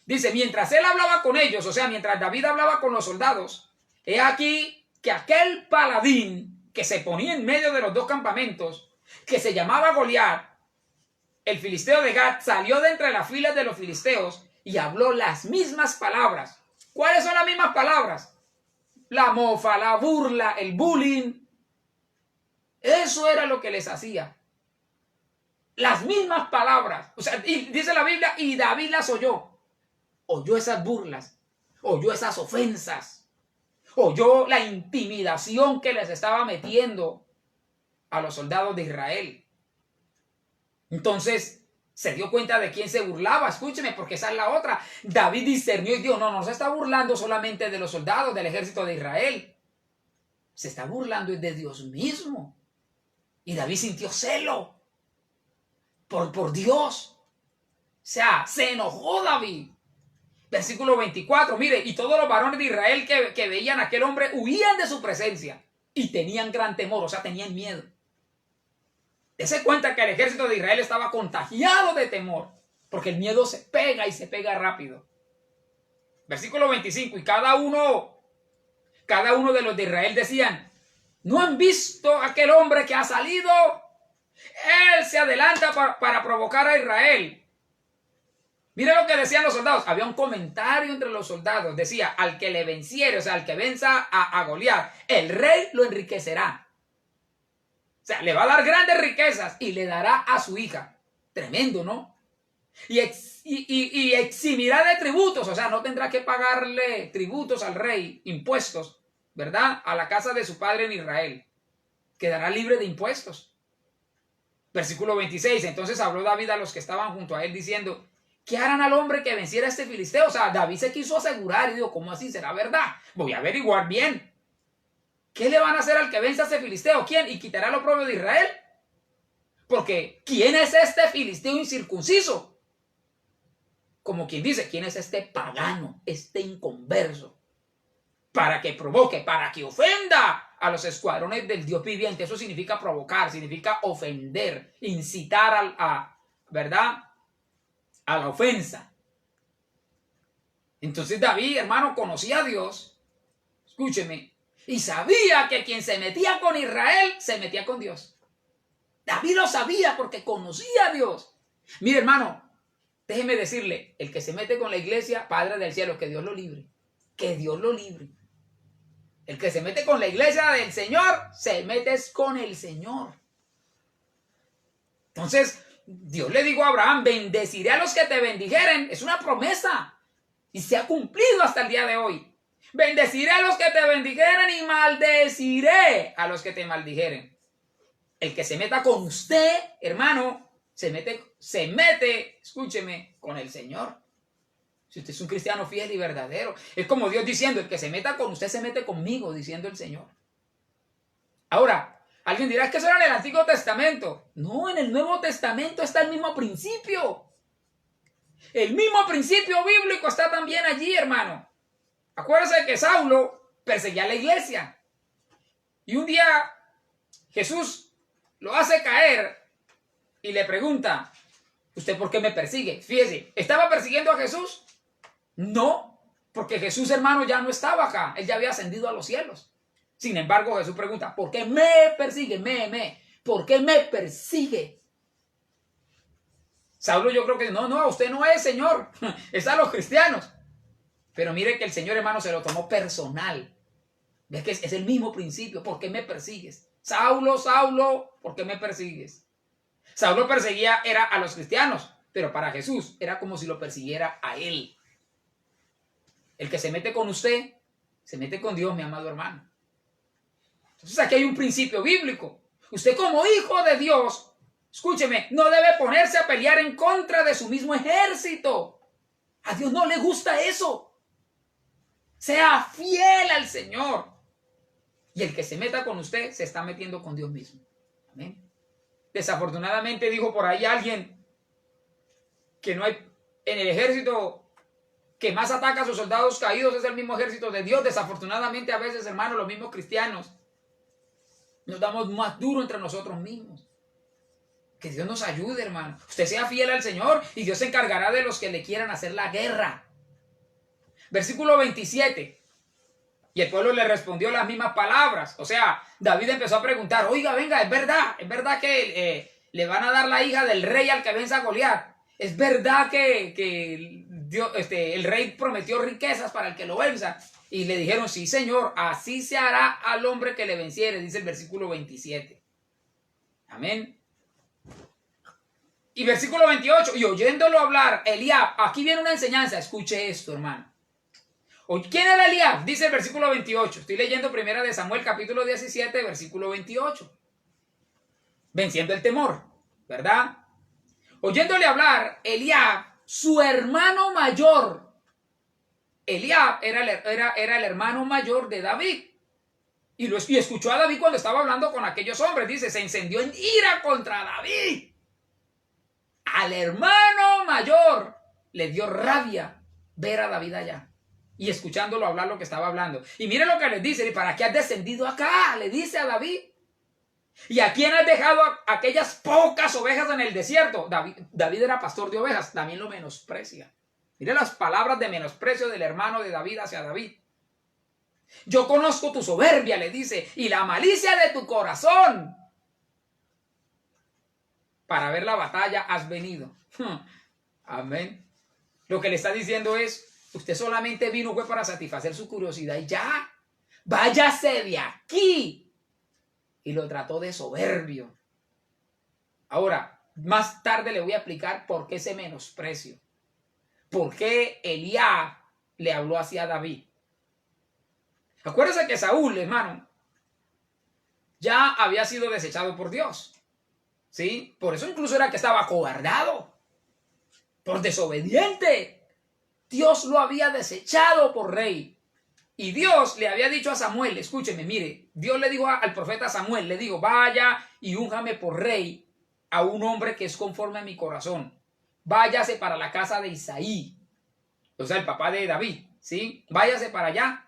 Dice, mientras él hablaba con ellos, o sea, mientras David hablaba con los soldados, he aquí que aquel paladín que se ponía en medio de los 2 campamentos, que se llamaba Goliat, el filisteo de Gat, salió de entre las filas de los filisteos y habló las mismas palabras. ¿Cuáles son las mismas palabras? La mofa, la burla, el bullying. Eso era lo que les hacía. Las mismas palabras. O sea, y dice la Biblia, y David las oyó. Oyó esas burlas. Oyó esas ofensas. Oyó la intimidación que les estaba metiendo a los soldados de Israel. Entonces se dio cuenta de quién se burlaba. Escúcheme, porque esa es la otra. David discernió y dijo, no se está burlando solamente de los soldados del ejército de Israel. Se está burlando de Dios mismo. Y David sintió celo por Dios. O sea, se enojó David. Versículo 24, mire, y todos los varones de Israel que veían a aquel hombre huían de su presencia y tenían gran temor, o sea, tenían miedo. Dese cuenta que el ejército de Israel estaba contagiado de temor, porque el miedo se pega y se pega rápido. Versículo 25, y cada uno de los de Israel decían, ¿no han visto aquel hombre que ha salido? Él se adelanta para provocar a Israel. Mire lo que decían los soldados. Había un comentario entre los soldados. Decía, al que le venciere, o sea, al que venza a Goliat, el rey lo enriquecerá. O sea, le va a dar grandes riquezas y le dará a su hija. Tremendo, ¿no? Y eximirá de tributos. O sea, no tendrá que pagarle tributos al rey, impuestos, ¿verdad? A la casa de su padre en Israel. Quedará libre de impuestos. Versículo 26. Entonces habló David a los que estaban junto a él diciendo, ¿qué harán al hombre que venciera a este filisteo? O sea, David se quiso asegurar y dijo, ¿cómo así será verdad? Voy a averiguar bien. ¿Qué le van a hacer al que venza a este filisteo? ¿Quién? ¿Y quitará lo propio de Israel? Porque, ¿quién es este filisteo incircunciso? Como quien dice, ¿quién es este pagano, este inconverso? Para que provoque, para que ofenda a los escuadrones del Dios viviente. Eso significa provocar, significa ofender, incitar ¿verdad? A la ofensa. Entonces David, hermano, conocía a Dios, escúcheme, y sabía que quien se metía con Israel, se metía con Dios. David lo sabía porque conocía a Dios. Mire, hermano, déjeme decirle, el que se mete con la iglesia, Padre del cielo, que Dios lo libre. Que Dios lo libre. El que se mete con la iglesia del Señor, se mete con el Señor. Entonces, Dios le dijo a Abraham, bendeciré a los que te bendijeren. Es una promesa. Y se ha cumplido hasta el día de hoy. Bendeciré a los que te bendijeren y maldeciré a los que te maldijeren. El que se meta con usted, hermano, se mete, escúcheme, con el Señor. Si usted es un cristiano fiel y verdadero. Es como Dios diciendo, el que se meta con usted se mete conmigo, diciendo el Señor. Ahora, alguien dirá, es que eso era en el Antiguo Testamento. No, en el Nuevo Testamento está el mismo principio. El mismo principio bíblico está también allí, hermano. Acuérdense que Saulo perseguía a la iglesia. Y un día Jesús lo hace caer y le pregunta, ¿usted por qué me persigue? Fíjese, ¿estaba persiguiendo a Jesús? No, porque Jesús, hermano, ya no estaba acá. Él ya había ascendido a los cielos. Sin embargo, Jesús pregunta, ¿por qué me persigue? ¿Por qué me persigue? Saulo yo creo que no, usted no es, Señor. Es a los cristianos. Pero mire que el Señor, hermano, se lo tomó personal. ¿Ves que es el mismo principio? ¿Por qué me persigues? Saulo, Saulo, ¿por qué me persigues? Saulo perseguía era a los cristianos, pero para Jesús era como si lo persiguiera a él. El que se mete con usted, se mete con Dios, mi amado hermano. Entonces aquí hay un principio bíblico. Usted como hijo de Dios, escúcheme, no debe ponerse a pelear en contra de su mismo ejército. A Dios no le gusta eso. Sea fiel al Señor. Y el que se meta con usted, se está metiendo con Dios mismo. Amén. Desafortunadamente dijo por ahí alguien que no hay en el ejército que más ataca a sus soldados caídos es el mismo ejército de Dios. Desafortunadamente a veces, hermanos, los mismos cristianos nos damos más duro entre nosotros mismos. Que Dios nos ayude, hermano. Usted sea fiel al Señor y Dios se encargará de los que le quieran hacer la guerra. Versículo 27. Y el pueblo le respondió las mismas palabras. O sea, David empezó a preguntar, oiga, venga, es verdad que le van a dar la hija del rey al que venza a Goliat. Es verdad que Dios, el rey prometió riquezas para el que lo venza. Y le dijeron, sí, Señor, así se hará al hombre que le venciere, dice el versículo 27. Amén. Y versículo 28, y oyéndolo hablar, Eliab, aquí viene una enseñanza, escuche esto, hermano. ¿Quién era Eliab? Dice el versículo 28. Estoy leyendo primera de Samuel, capítulo 17, versículo 28. Venciendo el temor, ¿verdad? Oyéndole hablar, Eliab, su hermano mayor. Eliab era el hermano mayor de David. Y escuchó a David cuando estaba hablando con aquellos hombres. Dice, se encendió en ira contra David. Al hermano mayor le dio rabia ver a David allá y escuchándolo hablar lo que estaba hablando. Y mire lo que les dice, ¿para qué has descendido acá? Le dice a David. ¿Y a quién has dejado aquellas pocas ovejas en el desierto? David era pastor de ovejas, también lo menosprecia. Mire las palabras de menosprecio del hermano de David hacia David. Yo conozco tu soberbia, le dice, y la malicia de tu corazón. Para ver la batalla has venido. Amén. Lo que le está diciendo es, usted solamente vino fue para satisfacer su curiosidad y ya. Váyase de aquí. Y lo trató de soberbio. Ahora, más tarde le voy a explicar por qué ese menosprecio. Por qué Eliab le habló así a David. Acuérdese que Saúl, hermano, ya había sido desechado por Dios. ¿Sí? Por eso incluso era que estaba acobardado, por desobediente. Dios lo había desechado por rey. Y Dios le había dicho a Samuel, escúcheme, mire, Dios le dijo al profeta Samuel, le dijo, vaya y únjame por rey a un hombre que es conforme a mi corazón. Váyase para la casa de Isaí, o sea, el papá de David, ¿sí? Váyase para allá.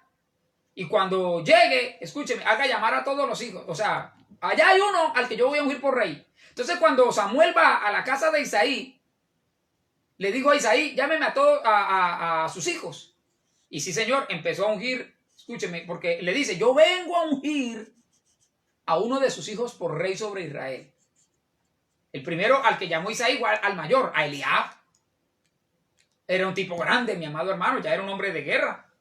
Y cuando llegue, escúcheme, haga llamar a todos los hijos. O sea, allá hay uno al que yo voy a ungir por rey. Entonces cuando Samuel va a la casa de Isaí, le dijo a Isaí, llámeme a todos a sus hijos. Y sí, señor, empezó a ungir, escúcheme, porque le dice, yo vengo a ungir a uno de sus hijos por rey sobre Israel. El primero al que llamó Isaí, igual al mayor, a Eliab. Era un tipo grande, mi amado hermano, ya era un hombre de guerra.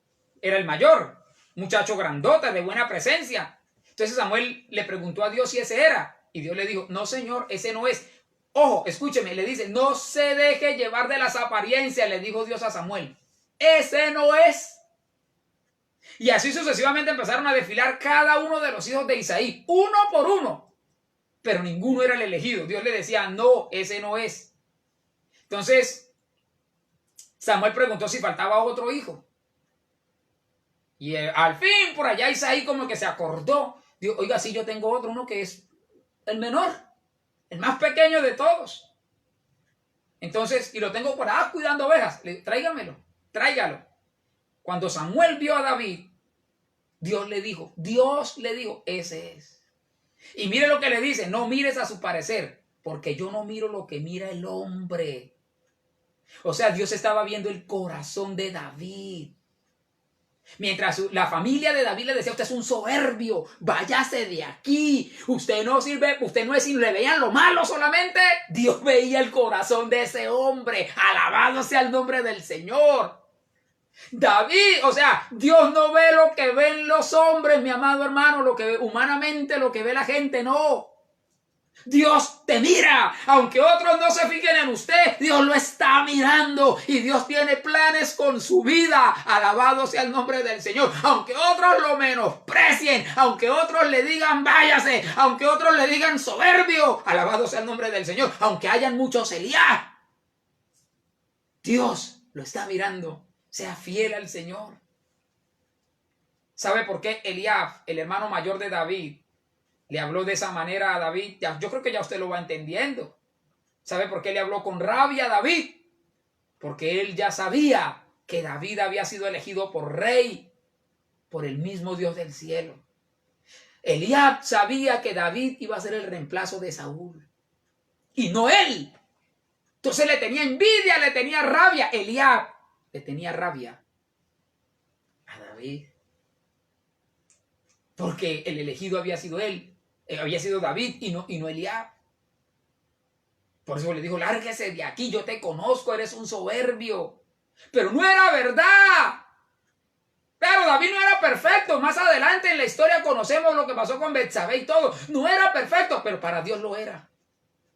Era el mayor, muchacho grandota, de buena presencia. Entonces Samuel le preguntó a Dios si ese era. Y Dios le dijo, no señor, ese no es. Ojo, escúcheme, le dice, no se deje llevar de las apariencias, le dijo Dios a Samuel. Ese no es. Y así sucesivamente empezaron a desfilar cada uno de los hijos de Isaí, uno por uno. Pero ninguno era el elegido. Dios le decía, no, ese no es. Entonces, Samuel preguntó si faltaba otro hijo. Y al fin, por allá Isaí como que se acordó. Dijo, oiga, sí, yo tengo otro, uno que es el menor, el más pequeño de todos. Entonces, y lo tengo por ahí cuidando ovejas. Tráigamelo, tráigalo. Cuando Samuel vio a David, Dios le dijo, ese es. Y mire lo que le dice, no mires a su parecer, porque yo no miro lo que mira el hombre. O sea, Dios estaba viendo el corazón de David. Mientras la familia de David le decía, usted es un soberbio, váyase de aquí, usted no sirve, usted no es, y le veían lo malo solamente, Dios veía el corazón de ese hombre, alabado sea el nombre del Señor. David, o sea, Dios no ve lo que ven los hombres, mi amado hermano, lo que ve humanamente, lo que ve la gente, no. Dios te mira, aunque otros no se fijen en usted, Dios lo está mirando y Dios tiene planes con su vida. Alabado sea el nombre del Señor. Aunque otros lo menosprecien, aunque otros le digan váyase, aunque otros le digan soberbio, alabado sea el nombre del Señor. Aunque hayan muchos Elías, Dios lo está mirando. Sea fiel al Señor. ¿Sabe por qué Eliab, el hermano mayor de David, le habló de esa manera a David? Yo creo que ya usted lo va entendiendo. ¿Sabe por qué le habló con rabia a David? Porque él ya sabía que David había sido elegido por rey por el mismo Dios del cielo. Eliab sabía que David iba a ser el reemplazo de Saúl y no él. Entonces le tenía envidia, le tenía rabia. Eliab le tenía rabia a David porque el elegido había sido él. Había sido David y no Eliab. Por eso le dijo, lárguese de aquí, yo te conozco, eres un soberbio. Pero no era verdad. Pero David no era perfecto. Más adelante en la historia conocemos lo que pasó con Betsabé y todo. No era perfecto, pero para Dios lo era.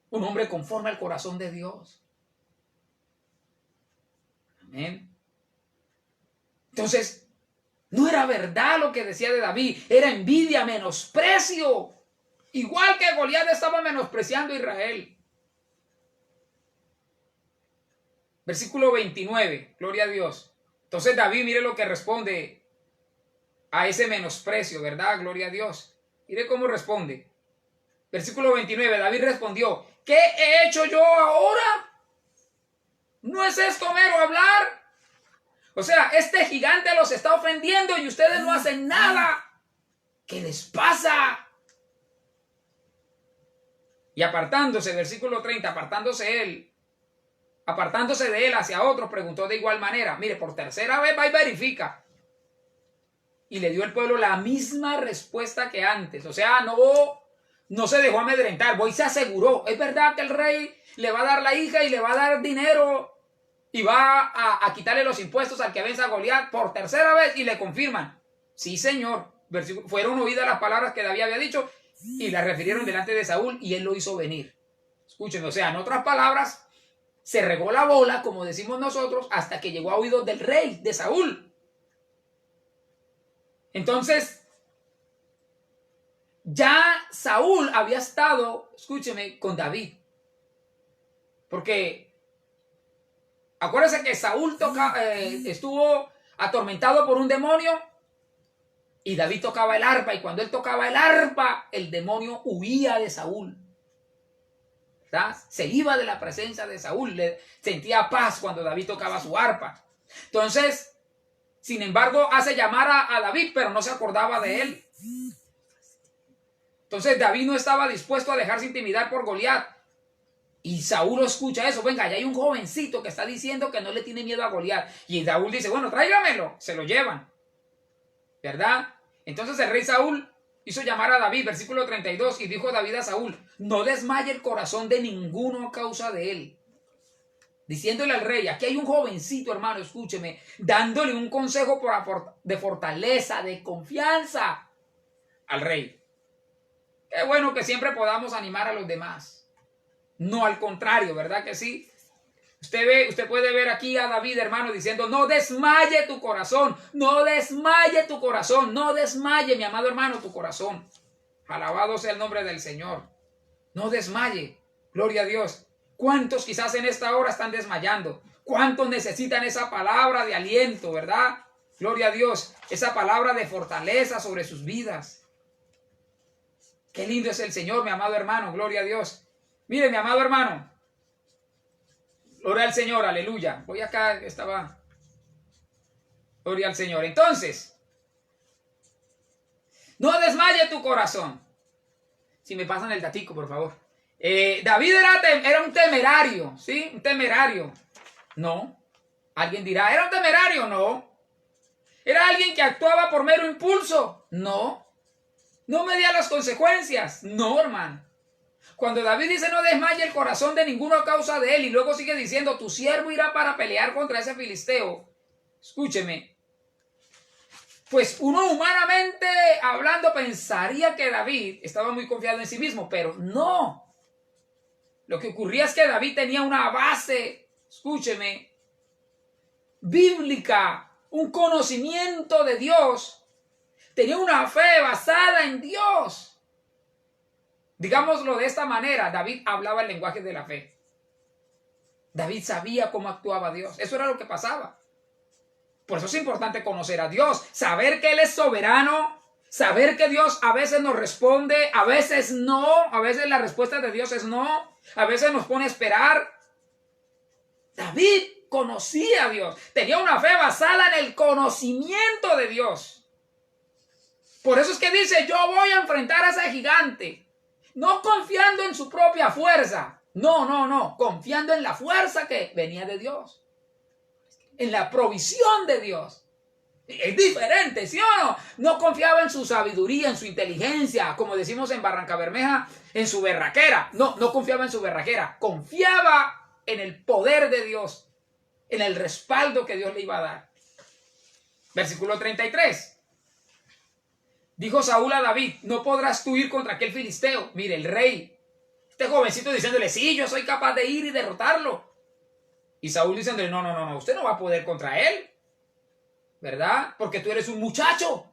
Un hombre conforme al corazón de Dios. Amén. Entonces, no era verdad lo que decía de David. Era envidia, menosprecio. Igual que Goliat estaba menospreciando a Israel. Versículo 29. Gloria a Dios. Entonces David, mire lo que responde a ese menosprecio, ¿verdad? Gloria a Dios. Mire cómo responde. Versículo 29. David respondió, ¿qué he hecho yo ahora? ¿No es esto mero hablar? O sea, este gigante los está ofendiendo y ustedes no hacen nada. ¿Qué les pasa? Y apartándose, versículo 30, apartándose de él hacia otro, preguntó de igual manera. Mire, por tercera vez va y verifica. Y le dio el pueblo la misma respuesta que antes. O sea, no se dejó amedrentar. Voy y se aseguró. Es verdad que el rey le va a dar la hija y le va a dar dinero y va a quitarle los impuestos al que venza a Goliat por tercera vez, y le confirman. Sí, señor. Fueron oídas las palabras que David había dicho y las refirieron delante de Saúl y él lo hizo venir. Escúchenme, o sea, en otras palabras, se regó la bola, como decimos nosotros, hasta que llegó a oídos del rey, de Saúl. Entonces, ya Saúl había estado, escúcheme, con David. Porque acuérdense que Saúl estuvo atormentado por un demonio y David tocaba el arpa, y cuando él tocaba el arpa, el demonio huía de Saúl. ¿Verdad? Se iba de la presencia de Saúl, sentía paz cuando David tocaba su arpa. Entonces, sin embargo, hace llamar a David, pero no se acordaba de él. Entonces David no estaba dispuesto a dejarse intimidar por Goliat. Y Saúl escucha eso. Venga, ya hay un jovencito que está diciendo que no le tiene miedo a Goliat. Y Saúl dice, bueno, tráigamelo. Se lo llevan. ¿Verdad? Entonces el rey Saúl hizo llamar a David, versículo 32, y dijo David a Saúl, no desmaye el corazón de ninguno a causa de él. Diciéndole al rey, aquí hay un jovencito, hermano, escúcheme, dándole un consejo de fortaleza, de confianza al rey. Qué bueno que siempre podamos animar a los demás. No al contrario, ¿verdad que sí? Usted puede ver aquí a David, hermano, diciendo, no desmaye tu corazón, no desmaye tu corazón, no desmaye, mi amado hermano, tu corazón. Alabado sea el nombre del Señor. No desmaye, gloria a Dios. ¿Cuántos quizás en esta hora están desmayando? ¿Cuántos necesitan esa palabra de aliento, verdad? Gloria a Dios, esa palabra de fortaleza sobre sus vidas. Qué lindo es el Señor, mi amado hermano, gloria a Dios. Mire, mi amado hermano, gloria al Señor, aleluya. Voy acá, estaba. Gloria al Señor. Entonces, no desmaye tu corazón. Si me pasan el datico, por favor. David era un temerario, ¿sí? Un temerario. No. Alguien dirá, ¿era un temerario? No. ¿Era alguien que actuaba por mero impulso? No. ¿No medía las consecuencias? No, hermano. Cuando David dice no desmaye el corazón de ninguno a causa de él, y luego sigue diciendo tu siervo irá para pelear contra ese filisteo, escúcheme, pues uno humanamente hablando pensaría que David estaba muy confiado en sí mismo, pero no. Lo que ocurría es que David tenía una base, escúcheme, bíblica, un conocimiento de Dios. Tenía una fe basada en Dios. Digámoslo de esta manera, David hablaba el lenguaje de la fe. David sabía cómo actuaba Dios. Eso era lo que pasaba. Por eso es importante conocer a Dios, saber que Él es soberano, saber que Dios a veces nos responde, a veces no, a veces la respuesta de Dios es no, a veces nos pone a esperar. David conocía a Dios, tenía una fe basada en el conocimiento de Dios. Por eso es que dice, yo voy a enfrentar a ese gigante, no confiando en su propia fuerza, no, confiando en la fuerza que venía de Dios, en la provisión de Dios. Es diferente, ¿sí o no? No confiaba en su sabiduría, en su inteligencia, como decimos en Barranca Bermeja, en su berraquera. No confiaba en su berraquera, confiaba en el poder de Dios, en el respaldo que Dios le iba a dar. Versículo 33. Dijo Saúl a David, no podrás tú ir contra aquel filisteo. Mire, el rey, este jovencito diciéndole, sí, yo soy capaz de ir y derrotarlo. Y Saúl diciéndole, no, usted no va a poder contra él, ¿verdad? Porque tú eres un muchacho.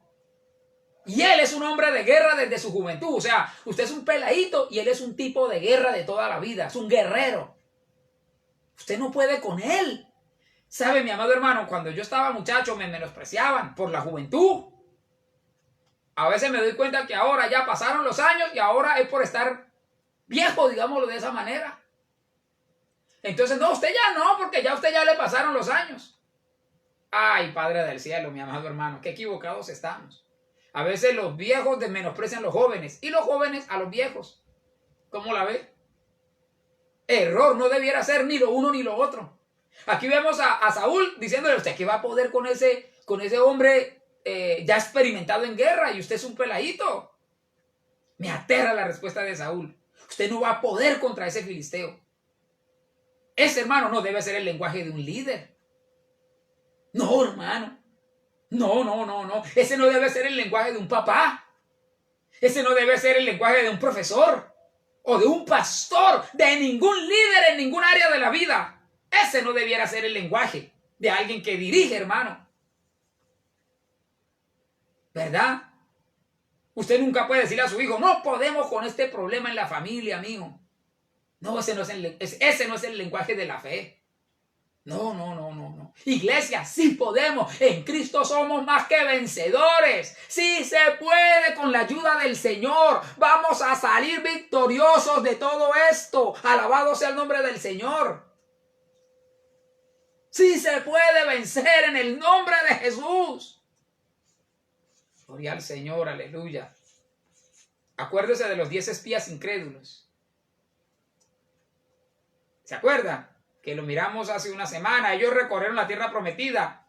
Y él es un hombre de guerra desde su juventud. O sea, usted es un peladito y él es un tipo de guerra de toda la vida. Es un guerrero. Usted no puede con él. ¿Sabe, mi amado hermano? Cuando yo estaba muchacho me menospreciaban por la juventud. A veces me doy cuenta que ahora ya pasaron los años y ahora es por estar viejo, digámoslo de esa manera. Entonces, no, usted ya no, porque ya a usted ya le pasaron los años. Ay, Padre del cielo, mi amado hermano, qué equivocados estamos. A veces los viejos menosprecian a los jóvenes y los jóvenes a los viejos. ¿Cómo la ve? Error, no debiera ser ni lo uno ni lo otro. Aquí vemos a Saúl diciéndole, ¿usted qué va a poder con ese hombre ya experimentado en guerra y usted es un peladito? Me aterra la respuesta de Saúl. Usted no va a poder contra ese filisteo. Ese, hermano, no debe ser el lenguaje de un líder. No, hermano. No. Ese no debe ser el lenguaje de un papá. Ese no debe ser el lenguaje de un profesor o de un pastor, de ningún líder en ningún área de la vida. Ese no debiera ser el lenguaje de alguien que dirige, hermano. ¿Verdad? Usted nunca puede decirle a su hijo, no podemos con este problema en la familia, amigo. No, ese no es el lenguaje de la fe. No. Iglesia, sí podemos. En Cristo somos más que vencedores. Sí se puede con la ayuda del Señor. Vamos a salir victoriosos de todo esto. Alabado sea el nombre del Señor. Sí se puede vencer en el nombre de Jesús. Gloria al Señor, aleluya. Acuérdese de los 10 espías incrédulos. ¿Se acuerda? Que lo miramos hace una semana. Ellos recorrieron la tierra prometida.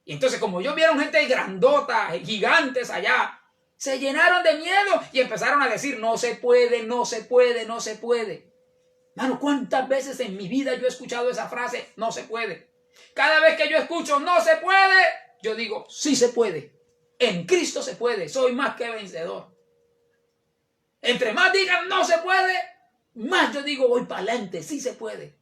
Y entonces, como ellos vieron gente grandota, gigantes allá, se llenaron de miedo y empezaron a decir, no se puede. Mano, ¿cuántas veces en mi vida yo he escuchado esa frase? No se puede. Cada vez que yo escucho, no se puede, yo digo, sí se puede. En Cristo se puede. Soy más que vencedor. Entre más digan, no se puede, más yo digo, voy para adelante, sí se puede.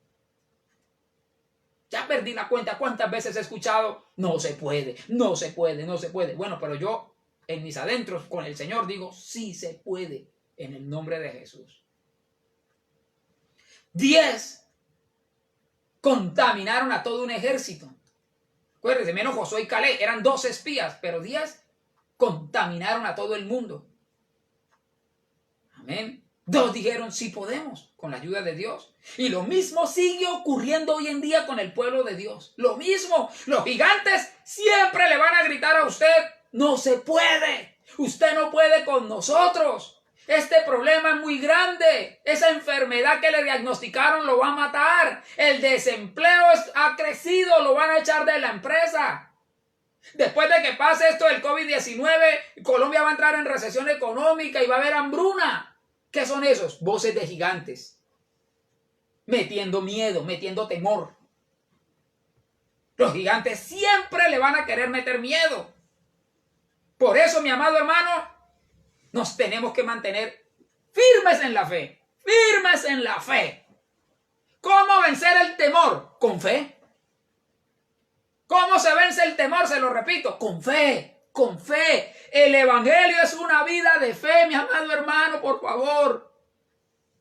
Ya perdí la cuenta cuántas veces he escuchado, no se puede. Bueno, pero yo en mis adentros con el Señor digo, sí se puede, en el nombre de Jesús. 10 contaminaron a todo un ejército. Acuérdense, menos Josué y Caleb, eran 12 espías, pero 10 contaminaron a todo el mundo. Amén. 2 dijeron, sí podemos, con la ayuda de Dios. Y lo mismo sigue ocurriendo hoy en día con el pueblo de Dios. Lo mismo, los gigantes siempre le van a gritar a usted, no se puede, usted no puede con nosotros. Este problema es muy grande, esa enfermedad que le diagnosticaron lo va a matar. El desempleo ha crecido, lo van a echar de la empresa. Después de que pase esto del COVID-19, Colombia va a entrar en recesión económica y va a haber hambruna. ¿Qué son esos? Voces de gigantes. Metiendo miedo, metiendo temor. Los gigantes siempre le van a querer meter miedo. Por eso, mi amado hermano, nos tenemos que mantener firmes en la fe. Firmes en la fe. ¿Cómo vencer el temor? Con fe. ¿Cómo se vence el temor? Se lo repito, con fe. Con fe. El evangelio es una vida de fe, mi amado hermano, por favor.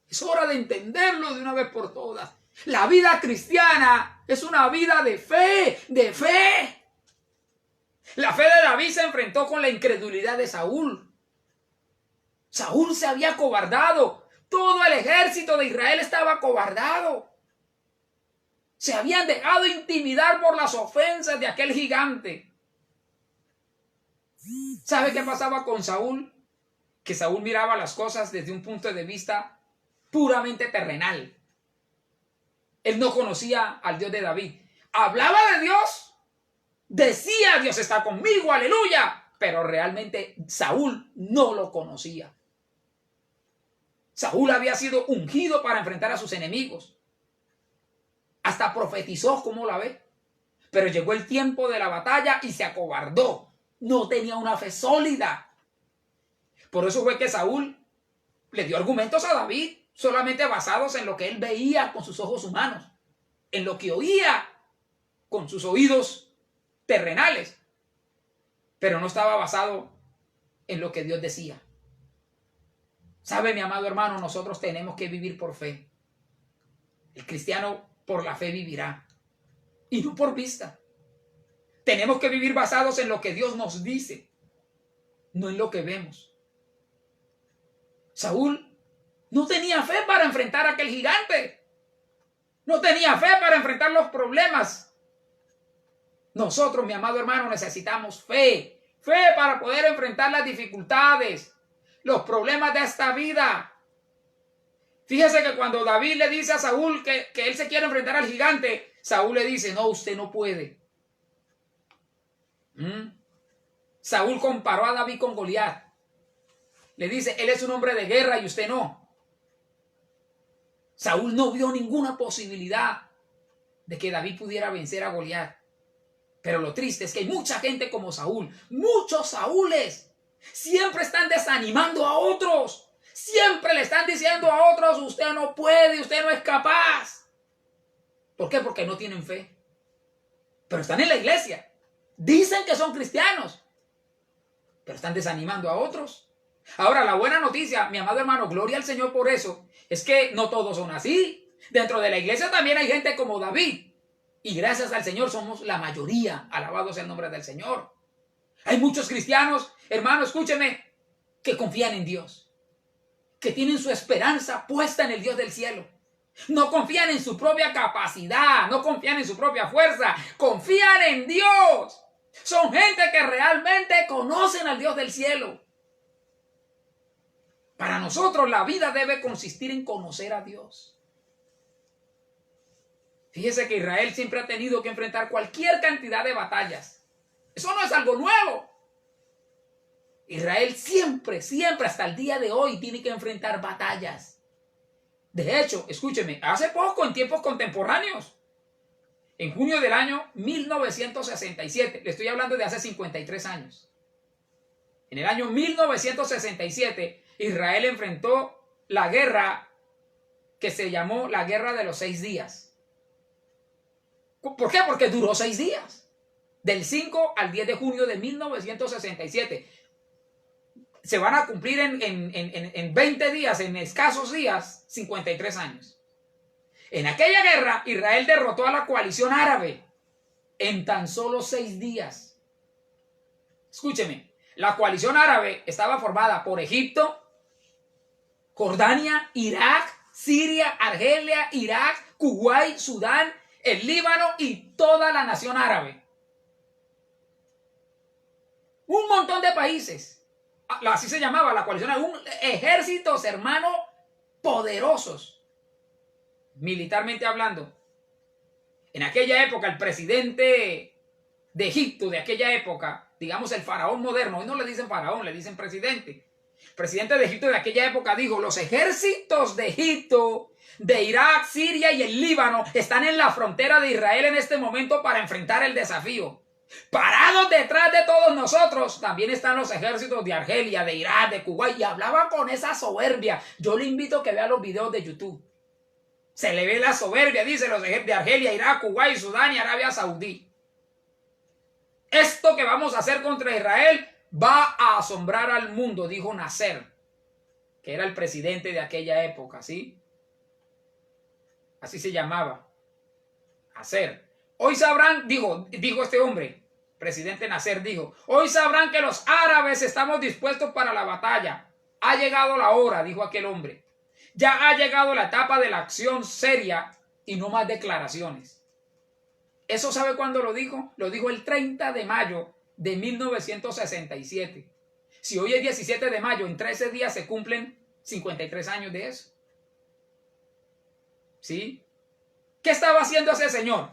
Es hora de entenderlo de una vez por todas. La vida cristiana es una vida de fe, de fe. La fe de David se enfrentó con la incredulidad de Saúl. Saúl se había acobardado. Todo el ejército de Israel estaba acobardado. Se habían dejado intimidar por las ofensas de aquel gigante. ¿Sabe qué pasaba con Saúl? Que Saúl miraba las cosas desde un punto de vista puramente terrenal. Él no conocía al Dios de David. Hablaba de Dios. Decía, Dios está conmigo, aleluya. Pero realmente Saúl no lo conocía. Saúl había sido ungido para enfrentar a sus enemigos. Hasta profetizó, como la ve. Pero llegó el tiempo de la batalla y se acobardó. No tenía una fe sólida. Por eso fue que Saúl le dio argumentos a David solamente basados en lo que él veía con sus ojos humanos, en lo que oía con sus oídos terrenales, pero no estaba basado en lo que Dios decía. ¿Sabe, mi amado hermano? Nosotros tenemos que vivir por fe. El cristiano por la fe vivirá y no por vista. Tenemos que vivir basados en lo que Dios nos dice, no en lo que vemos. Saúl no tenía fe para enfrentar a aquel gigante. No tenía fe para enfrentar los problemas. Nosotros, mi amado hermano, necesitamos fe. Fe para poder enfrentar las dificultades, los problemas de esta vida. Fíjese que cuando David le dice a Saúl que él se quiere enfrentar al gigante, Saúl le dice, no, usted no puede. Saúl comparó a David con Goliat. Le dice, él es un hombre de guerra y usted no. Saúl no vio ninguna posibilidad de que David pudiera vencer a Goliat. Pero lo triste es que hay mucha gente como Saúl, muchos Saúles, siempre están desanimando a otros. Siempre le están diciendo a otros, usted no puede, usted no es capaz. ¿Por qué? Porque no tienen fe. Pero están en la iglesia. Dicen que son cristianos, pero están desanimando a otros. Ahora, la buena noticia, mi amado hermano, gloria al Señor por eso, es que no todos son así. Dentro de la iglesia también hay gente como David. Y gracias al Señor somos la mayoría. Alabado sea el nombre del Señor. Hay muchos cristianos, hermano, escúcheme, que confían en Dios. Que tienen su esperanza puesta en el Dios del cielo. No confían en su propia capacidad, no confían en su propia fuerza. Confían en Dios. Son gente que realmente conocen al Dios del cielo. Para nosotros la vida debe consistir en conocer a Dios. Fíjese que Israel siempre ha tenido que enfrentar cualquier cantidad de batallas. Eso no es algo nuevo. Israel siempre, hasta el día de hoy, tiene que enfrentar batallas. De hecho, escúcheme, hace poco, en tiempos contemporáneos, en junio del año 1967, le estoy hablando de hace 53 años. En el año 1967, Israel enfrentó la guerra que se llamó la Guerra de los 6 días. ¿Por qué? Porque duró 6 días. Del 5 al 10 de junio de 1967. Se van a cumplir en 20 días, en escasos días, 53 años. En aquella guerra, Israel derrotó a la coalición árabe en tan solo 6 días. Escúcheme, la coalición árabe estaba formada por Egipto, Jordania, Irak, Siria, Argelia, Irak, Kuwait, Sudán, el Líbano y toda la nación árabe. Un montón de países. Así se llamaba la coalición árabe. Ejércitos, hermanos, poderosos. Militarmente hablando. En aquella época, el presidente de Egipto de aquella época, digamos el faraón moderno, hoy no le dicen faraón, le dicen presidente. El presidente de Egipto de aquella época dijo: los ejércitos de Egipto, de Irak, Siria y el Líbano están en la frontera de Israel en este momento para enfrentar el desafío. Parados detrás de todos nosotros también están los ejércitos de Argelia, de Irak, de Kuwait, y hablaba con esa soberbia. Yo le invito a que vea los videos de YouTube. Se le ve la soberbia, dice, los ejércitos de Argelia, Irak, Kuwait, Sudán y Arabia Saudí. Esto que vamos a hacer contra Israel va a asombrar al mundo, dijo Nasser, que era el presidente de aquella época, ¿sí? Así se llamaba, Nasser. Hoy sabrán, dijo este hombre, presidente Nasser, dijo: hoy sabrán que los árabes estamos dispuestos para la batalla. Ha llegado la hora, dijo aquel hombre. Ya ha llegado la etapa de la acción seria y no más declaraciones. ¿Eso sabe cuándo lo dijo? Lo dijo el 30 de mayo de 1967. Si hoy es 17 de mayo, en 13 días se cumplen 53 años de eso. ¿Sí? ¿Qué estaba haciendo ese señor?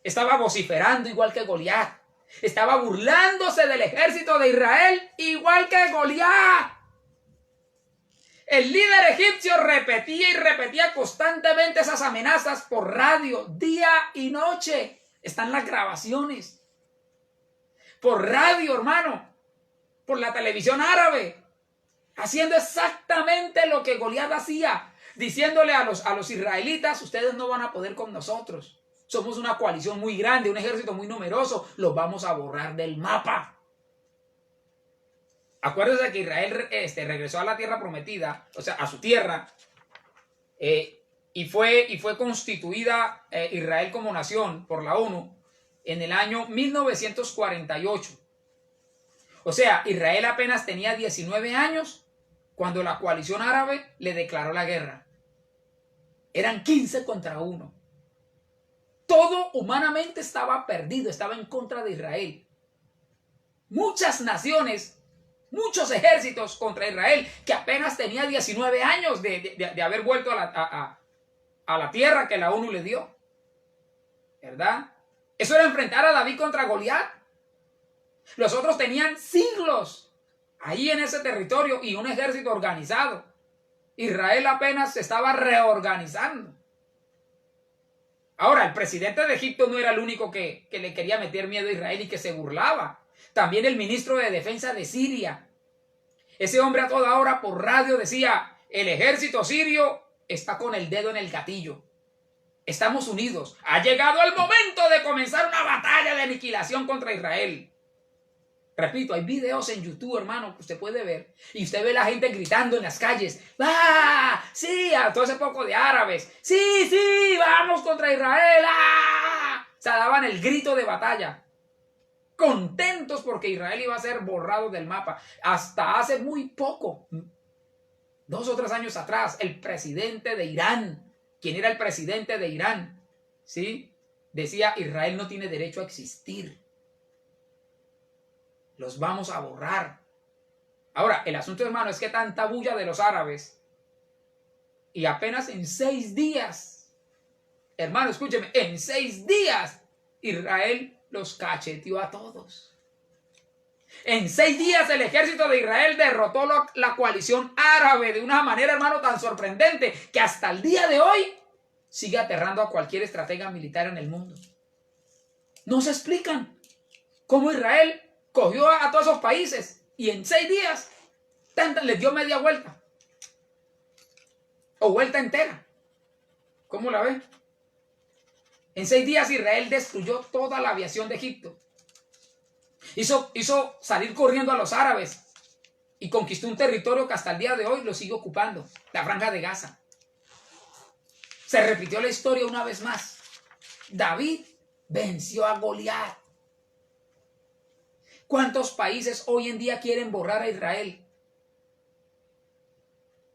Estaba vociferando igual que Goliat. Estaba burlándose del ejército de Israel igual que Goliat. El líder egipcio repetía y repetía constantemente esas amenazas por radio, día y noche. Están las grabaciones. Por radio, hermano. Por la televisión árabe. Haciendo exactamente lo que Goliat hacía. Diciéndole a los israelitas: ustedes no van a poder con nosotros. Somos una coalición muy grande, un ejército muy numeroso. Los vamos a borrar del mapa. Acuérdense que Israel regresó a la tierra prometida, o sea, a su tierra, y fue constituida Israel como nación por la ONU en el año 1948. O sea, Israel apenas tenía 19 años cuando la coalición árabe le declaró la guerra. Eran 15 contra 1. Todo humanamente estaba perdido, estaba en contra de Israel. Muchas naciones, muchos ejércitos contra Israel, que apenas tenía 19 años de haber vuelto a la tierra que la ONU le dio. ¿Verdad? Eso era enfrentar a David contra Goliat. Los otros tenían siglos ahí en ese territorio y un ejército organizado. Israel apenas se estaba reorganizando. Ahora, el presidente de Egipto no era el único que le quería meter miedo a Israel y que se burlaba. También el ministro de Defensa de Siria. Ese hombre a toda hora por radio decía: el ejército sirio está con el dedo en el gatillo. Estamos unidos. Ha llegado el momento de comenzar una batalla de aniquilación contra Israel. Repito, hay videos en YouTube, hermano, que usted puede ver. Y usted ve a la gente gritando en las calles: ¡ah! ¡Sí! A todo ese poco de árabes. ¡Sí, sí! ¡Vamos contra Israel! ¡Ah! O sea, daban el grito de batalla. Contentos porque Israel iba a ser borrado del mapa. Hasta hace muy poco, 2 o 3 años atrás, el presidente de Irán, quien era el presidente de Irán, ¿sí?, decía: Israel no tiene derecho a existir. Los vamos a borrar. Ahora, el asunto, hermano, es que tanta bulla de los árabes y apenas en 6 días, hermano, escúcheme, en 6 días Israel los cacheteó a todos. En 6 días el ejército de Israel derrotó la coalición árabe de una manera, hermano, tan sorprendente que hasta el día de hoy sigue aterrando a cualquier estratega militar en el mundo. No se explican cómo Israel cogió a todos esos países y en 6 días les dio media vuelta o vuelta entera. ¿Cómo la ve? En 6 días Israel destruyó toda la aviación de Egipto. Hizo salir corriendo a los árabes y conquistó un territorio que hasta el día de hoy lo sigue ocupando, la Franja de Gaza. Se repitió la historia una vez más. David venció a Goliat. ¿Cuántos países hoy en día quieren borrar a Israel?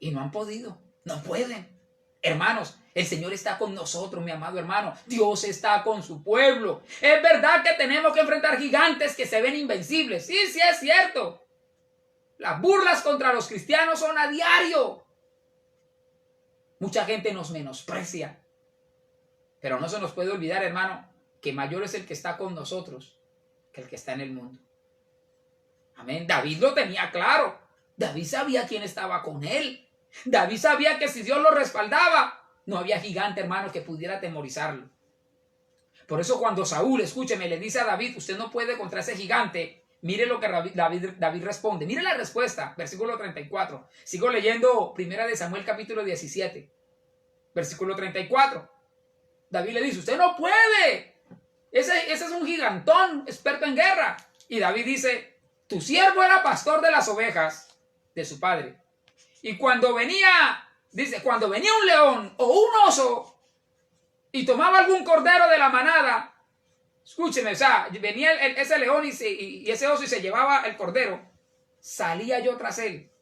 Y no han podido, no pueden. Hermanos, el Señor está con nosotros, mi amado hermano. Dios está con su pueblo. Es verdad que tenemos que enfrentar gigantes que se ven invencibles. Sí, sí es cierto. Las burlas contra los cristianos son a diario. Mucha gente nos menosprecia. Pero no se nos puede olvidar, hermano, que mayor es el que está con nosotros que el que está en el mundo. Amén. David lo tenía claro. David sabía quién estaba con él. David sabía que si Dios lo respaldaba, no había gigante, hermano, que pudiera atemorizarlo. Por eso cuando Saúl, escúcheme, le dice a David, usted no puede contra ese gigante, mire lo que David responde. Mire la respuesta, versículo 34. Sigo leyendo 1 Samuel capítulo 17, versículo 34. David le dice, usted no puede. Ese es un gigantón, experto en guerra. Y David dice, tu siervo era pastor de las ovejas de su padre. Y cuando venía un león o un oso y tomaba algún cordero de la manada, escúcheme, o sea, venía ese león y ese oso y se llevaba el cordero, salía yo tras él.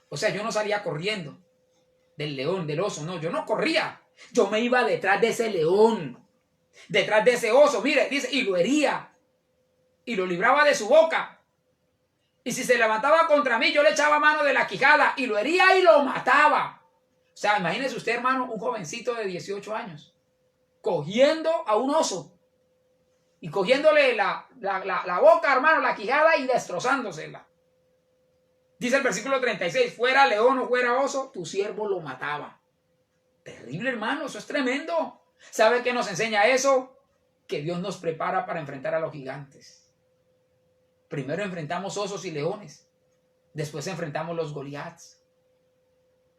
O sea, yo no salía corriendo del león, del oso, no, yo no corría. Yo me iba detrás de ese león, detrás de ese oso, mire, dice, y lo hería, y lo libraba de su boca. Y si se levantaba contra mí, yo le echaba mano de la quijada, y lo hería y lo mataba. O sea, imagínese usted, hermano, un jovencito de 18 años, cogiendo a un oso, y cogiéndole la boca, hermano, la quijada, y destrozándosela. Dice el versículo 36, fuera león o fuera oso, tu siervo lo mataba. Terrible, hermano, eso es tremendo. ¿Sabe qué nos enseña eso? Que Dios nos prepara para enfrentar a los gigantes. Primero enfrentamos osos y leones. Después enfrentamos los Goliaths.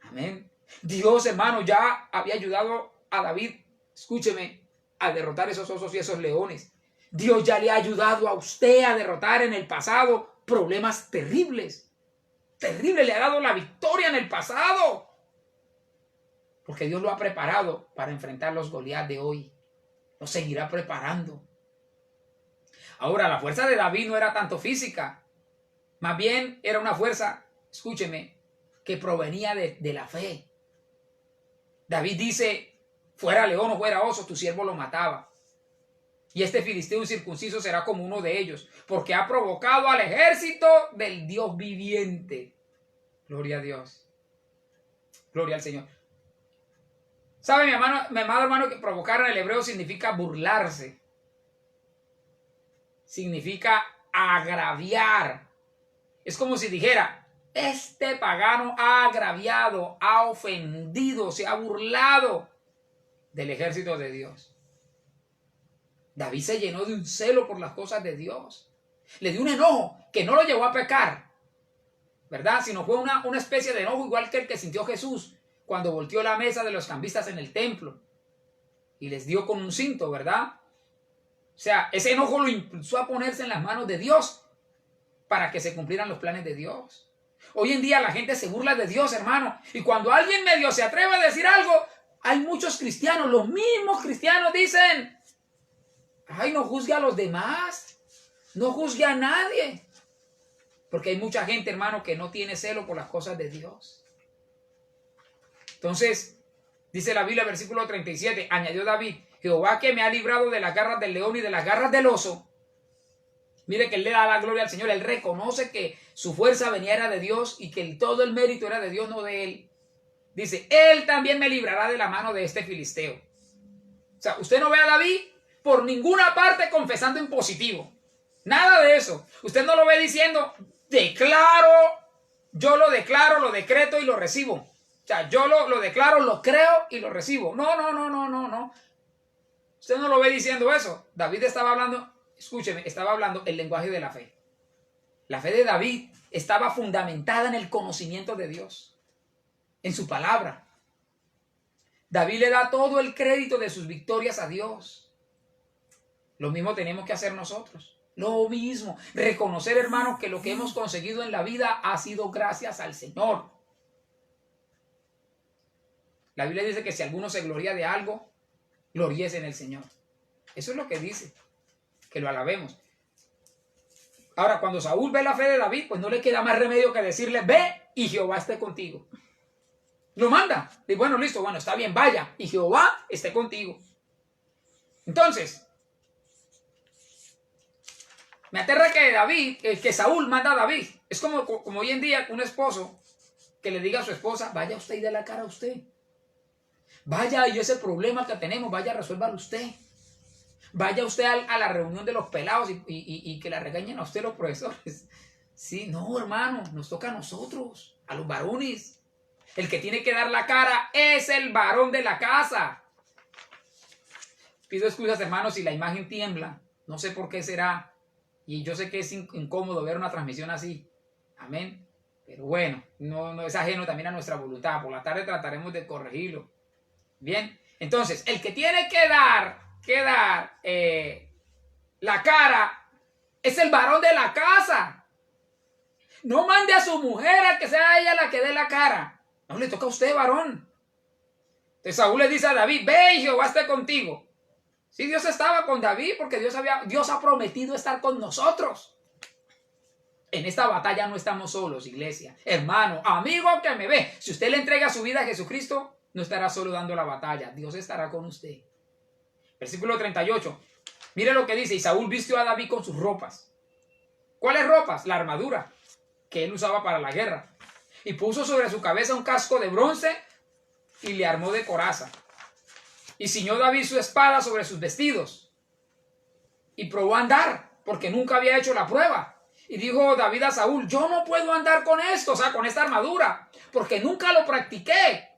Amén. Dios, hermano, ya había ayudado a David, escúcheme, a derrotar esos osos y esos leones. Dios ya le ha ayudado a usted a derrotar en el pasado problemas terribles. Terrible, le ha dado la victoria en el pasado. Porque Dios lo ha preparado para enfrentar los Goliat de hoy. Lo seguirá preparando. Ahora, la fuerza de David no era tanto física. Más bien era una fuerza, escúcheme, que provenía de la fe. David dice, fuera león o fuera oso, tu siervo lo mataba. Y este filisteo incircunciso será como uno de ellos, porque ha provocado al ejército del Dios viviente. Gloria a Dios. Gloria al Señor. ¿Sabe, mi amado hermano, que provocar en el hebreo significa burlarse? Significa agraviar. Es como si dijera, este pagano ha agraviado, ha ofendido, se ha burlado del ejército de Dios. David se llenó de un celo por las cosas de Dios. Le dio un enojo que no lo llevó a pecar, ¿verdad? Sino fue una especie de enojo igual que el que sintió Jesús cuando volteó la mesa de los cambistas en el templo y les dio con un cinto, ¿verdad? O sea, ese enojo lo impulsó a ponerse en las manos de Dios para que se cumplieran los planes de Dios. Hoy en día la gente se burla de Dios, hermano, y cuando alguien medio se atreve a decir algo, hay muchos cristianos, los mismos cristianos dicen, ay, no juzgue a los demás, no juzgue a nadie, porque hay mucha gente, hermano, que no tiene celo por las cosas de Dios. Entonces, dice la Biblia, versículo 37, añadió David, Jehová que me ha librado de las garras del león y de las garras del oso. Mire que él le da la gloria al Señor, él reconoce que su fuerza venía de Dios y que todo el mérito era de Dios, no de él. Dice, él también me librará de la mano de este filisteo. O sea, usted no ve a David por ninguna parte confesando en positivo. Nada de eso. Usted no lo ve diciendo, yo lo declaro, lo decreto y lo recibo. O sea, yo lo declaro, lo creo y lo recibo. No. Usted no lo ve diciendo eso. David estaba hablando, escúcheme, estaba hablando el lenguaje de la fe. La fe de David estaba fundamentada en el conocimiento de Dios, en su palabra. David le da todo el crédito de sus victorias a Dios. Lo mismo tenemos que hacer nosotros. Lo mismo. Reconocer, hermanos, que lo que hemos conseguido en la vida ha sido gracias al Señor. La Biblia dice que si alguno se gloria de algo, gloríese en el Señor. Eso es lo que dice. Que lo alabemos. Ahora, cuando Saúl ve la fe de David, pues no le queda más remedio que decirle, ve y Jehová esté contigo. Lo manda. Y bueno, listo, bueno, está bien, vaya. Y Jehová esté contigo. Entonces, me aterra que Saúl manda a David. Es como hoy en día un esposo que le diga a su esposa, vaya usted y dé la cara a usted. Vaya, y ese problema que tenemos, vaya, resuélvalo usted. Vaya usted a la reunión de los pelados y que la regañen a usted los profesores. Sí, no, hermano, nos toca a nosotros, a los varones. El que tiene que dar la cara es el varón de la casa. Pido excusas, hermanos, si la imagen tiembla. No sé por qué será. Y yo sé que es incómodo ver una transmisión así. Amén. Pero bueno, no es ajeno también a nuestra voluntad. Por la tarde trataremos de corregirlo. Bien. Entonces, el que tiene que dar la cara es el varón de la casa. No mande a su mujer a que sea ella la que dé la cara. No, le toca a usted, varón. Entonces Saúl le dice a David, ve y Jehová esté contigo. Sí, Dios estaba con David porque Dios ha prometido estar con nosotros. En esta batalla no estamos solos, iglesia. Hermano, amigo que me ve, si usted le entrega su vida a Jesucristo, no estará solo dando la batalla. Dios estará con usted. Versículo 38. Mire lo que dice. Y Saúl vistió a David con sus ropas. ¿Cuáles ropas? La armadura que él usaba para la guerra. Y puso sobre su cabeza un casco de bronce y le armó de coraza. Y ciñó David su espada sobre sus vestidos. Y probó a andar, porque nunca había hecho la prueba. Y dijo David a Saúl, yo no puedo andar con esto, o sea, con esta armadura, porque nunca lo practiqué.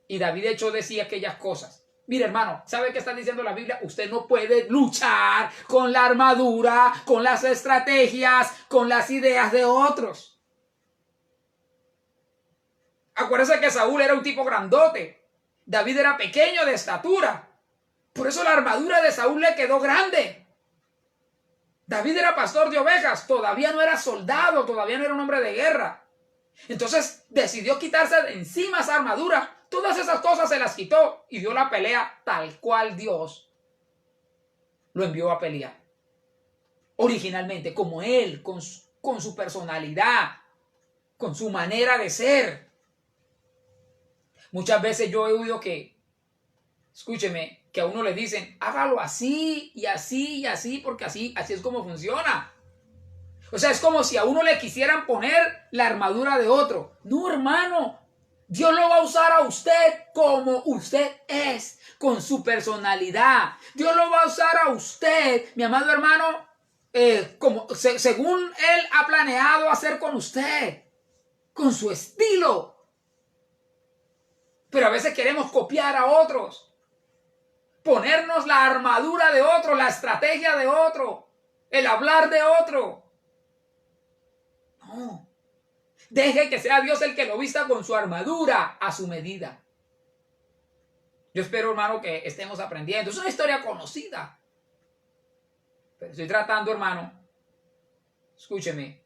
Y David echó de sí aquellas cosas. Mire, hermano, ¿sabe qué está diciendo la Biblia? Usted no puede luchar con la armadura, con las estrategias, con las ideas de otros. Acuérdese que Saúl era un tipo grandote. David era pequeño de estatura. Por eso la armadura de Saúl le quedó grande. David era pastor de ovejas. Todavía no era soldado. Todavía no era un hombre de guerra. Entonces decidió quitarse de encima esa armadura. Todas esas cosas se las quitó y dio la pelea tal cual Dios lo envió a pelear. Originalmente, como él, con su personalidad, con su manera de ser. Muchas veces yo he oído que, escúcheme, que a uno le dicen, hágalo así y así y así, porque así es como funciona. O sea, es como si a uno le quisieran poner la armadura de otro. No, hermano, Dios lo va a usar a usted como usted es, con su personalidad. Dios lo va a usar a usted, mi amado hermano, según Él ha planeado hacer con usted, con su estilo. Pero a veces queremos copiar a otros, ponernos la armadura de otro, la estrategia de otro, el hablar de otro. No. Deje que sea Dios el que lo vista con su armadura a su medida. Yo espero, hermano, que estemos aprendiendo. Es una historia conocida. Pero estoy tratando, hermano, escúcheme,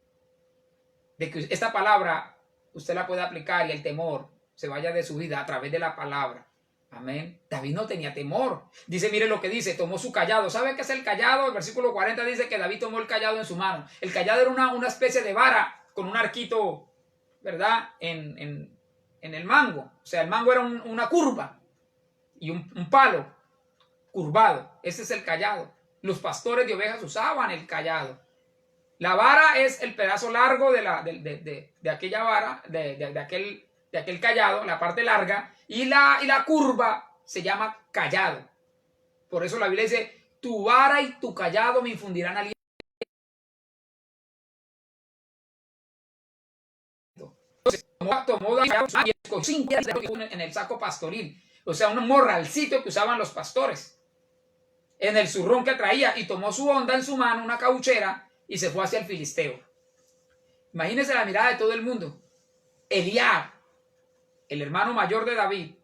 de que esta palabra usted la pueda aplicar y el temor se vaya de su vida a través de la palabra. Amén. David no tenía temor. Dice, mire lo que dice, tomó su callado. ¿Sabe qué es el callado? El versículo 40 dice que David tomó el callado en su mano. El callado era una especie de vara con un arquito, ¿verdad? En el mango. O sea, el mango era una curva y un palo curvado. Ese es el callado. Los pastores de ovejas usaban el callado. La vara es el pedazo largo de aquella vara, de aquel callado, la parte larga, y la curva se llama callado. Por eso la Biblia dice, tu vara y tu callado me infundirán aliento. Entonces, tomó y escogió en el saco pastoril, o sea, un morralcito que usaban los pastores, en el zurrón que traía, y tomó su honda en su mano, una cauchera, y se fue hacia el filisteo. Imagínense la mirada de todo el mundo. Eliab, el hermano mayor de David,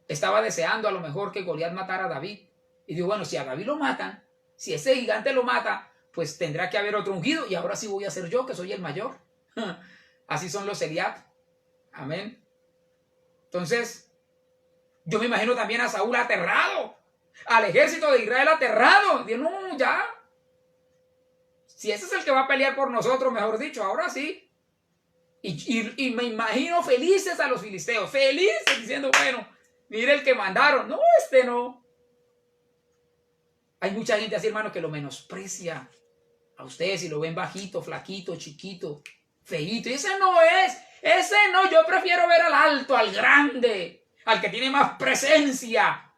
estaba deseando a lo mejor que Goliat matara a David. Y dijo, bueno, si a David lo matan, si ese gigante lo mata, pues tendrá que haber otro ungido, y ahora sí voy a ser yo, que soy el mayor. Así son los Eliab. Amén. Entonces, yo me imagino también a Saúl aterrado, al ejército de Israel aterrado. Dijo, no, ya. Si ese es el que va a pelear por nosotros, mejor dicho, ahora sí. Y me imagino felices a los filisteos, felices, diciendo, bueno, mire el que mandaron. No, este no. Hay mucha gente así, hermano, que lo menosprecia a ustedes y lo ven bajito, flaquito, chiquito, feíto. Y ese no es, ese no. Yo prefiero ver al alto, al grande, al que tiene más presencia.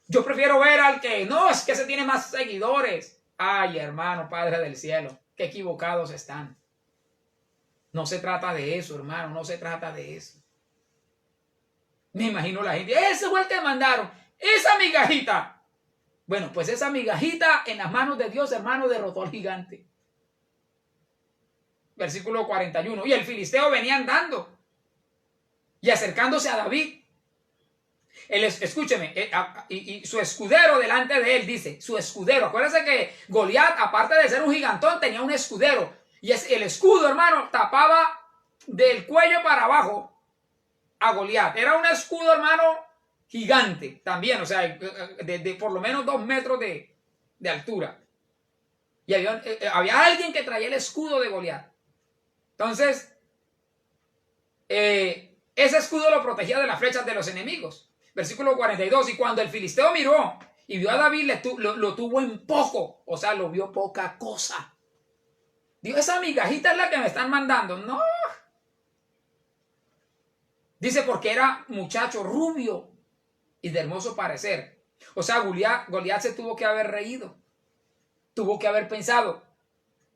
Yo prefiero ver al que, no, es que ese tiene más seguidores. Ay, hermano, Padre del cielo. qué equivocados están. No se trata de eso, hermano, no se trata de eso. Me imagino la gente, ese fue el que mandaron, esa migajita. Bueno, pues esa migajita en las manos de Dios, hermano, derrotó al gigante. Versículo 41. Y el filisteo venía andando y acercándose a David. Escúcheme, y su escudero delante de él, dice, su escudero. Acuérdense que Goliat, aparte de ser un gigantón, tenía un escudero. Y el escudo, hermano, tapaba del cuello para abajo a Goliat. Era un escudo, hermano, gigante también, o sea, de por lo menos 2 metros de altura. Y había alguien que traía el escudo de Goliat. Entonces, ese escudo lo protegía de las flechas de los enemigos. Versículo 42. Y cuando el filisteo miró y vio a David, lo tuvo en poco, o sea, lo vio poca cosa. Digo, esa migajita es la que me están mandando. No. Dice, porque era muchacho rubio y de hermoso parecer. O sea, Goliat se tuvo que haber reído. Tuvo que haber pensado,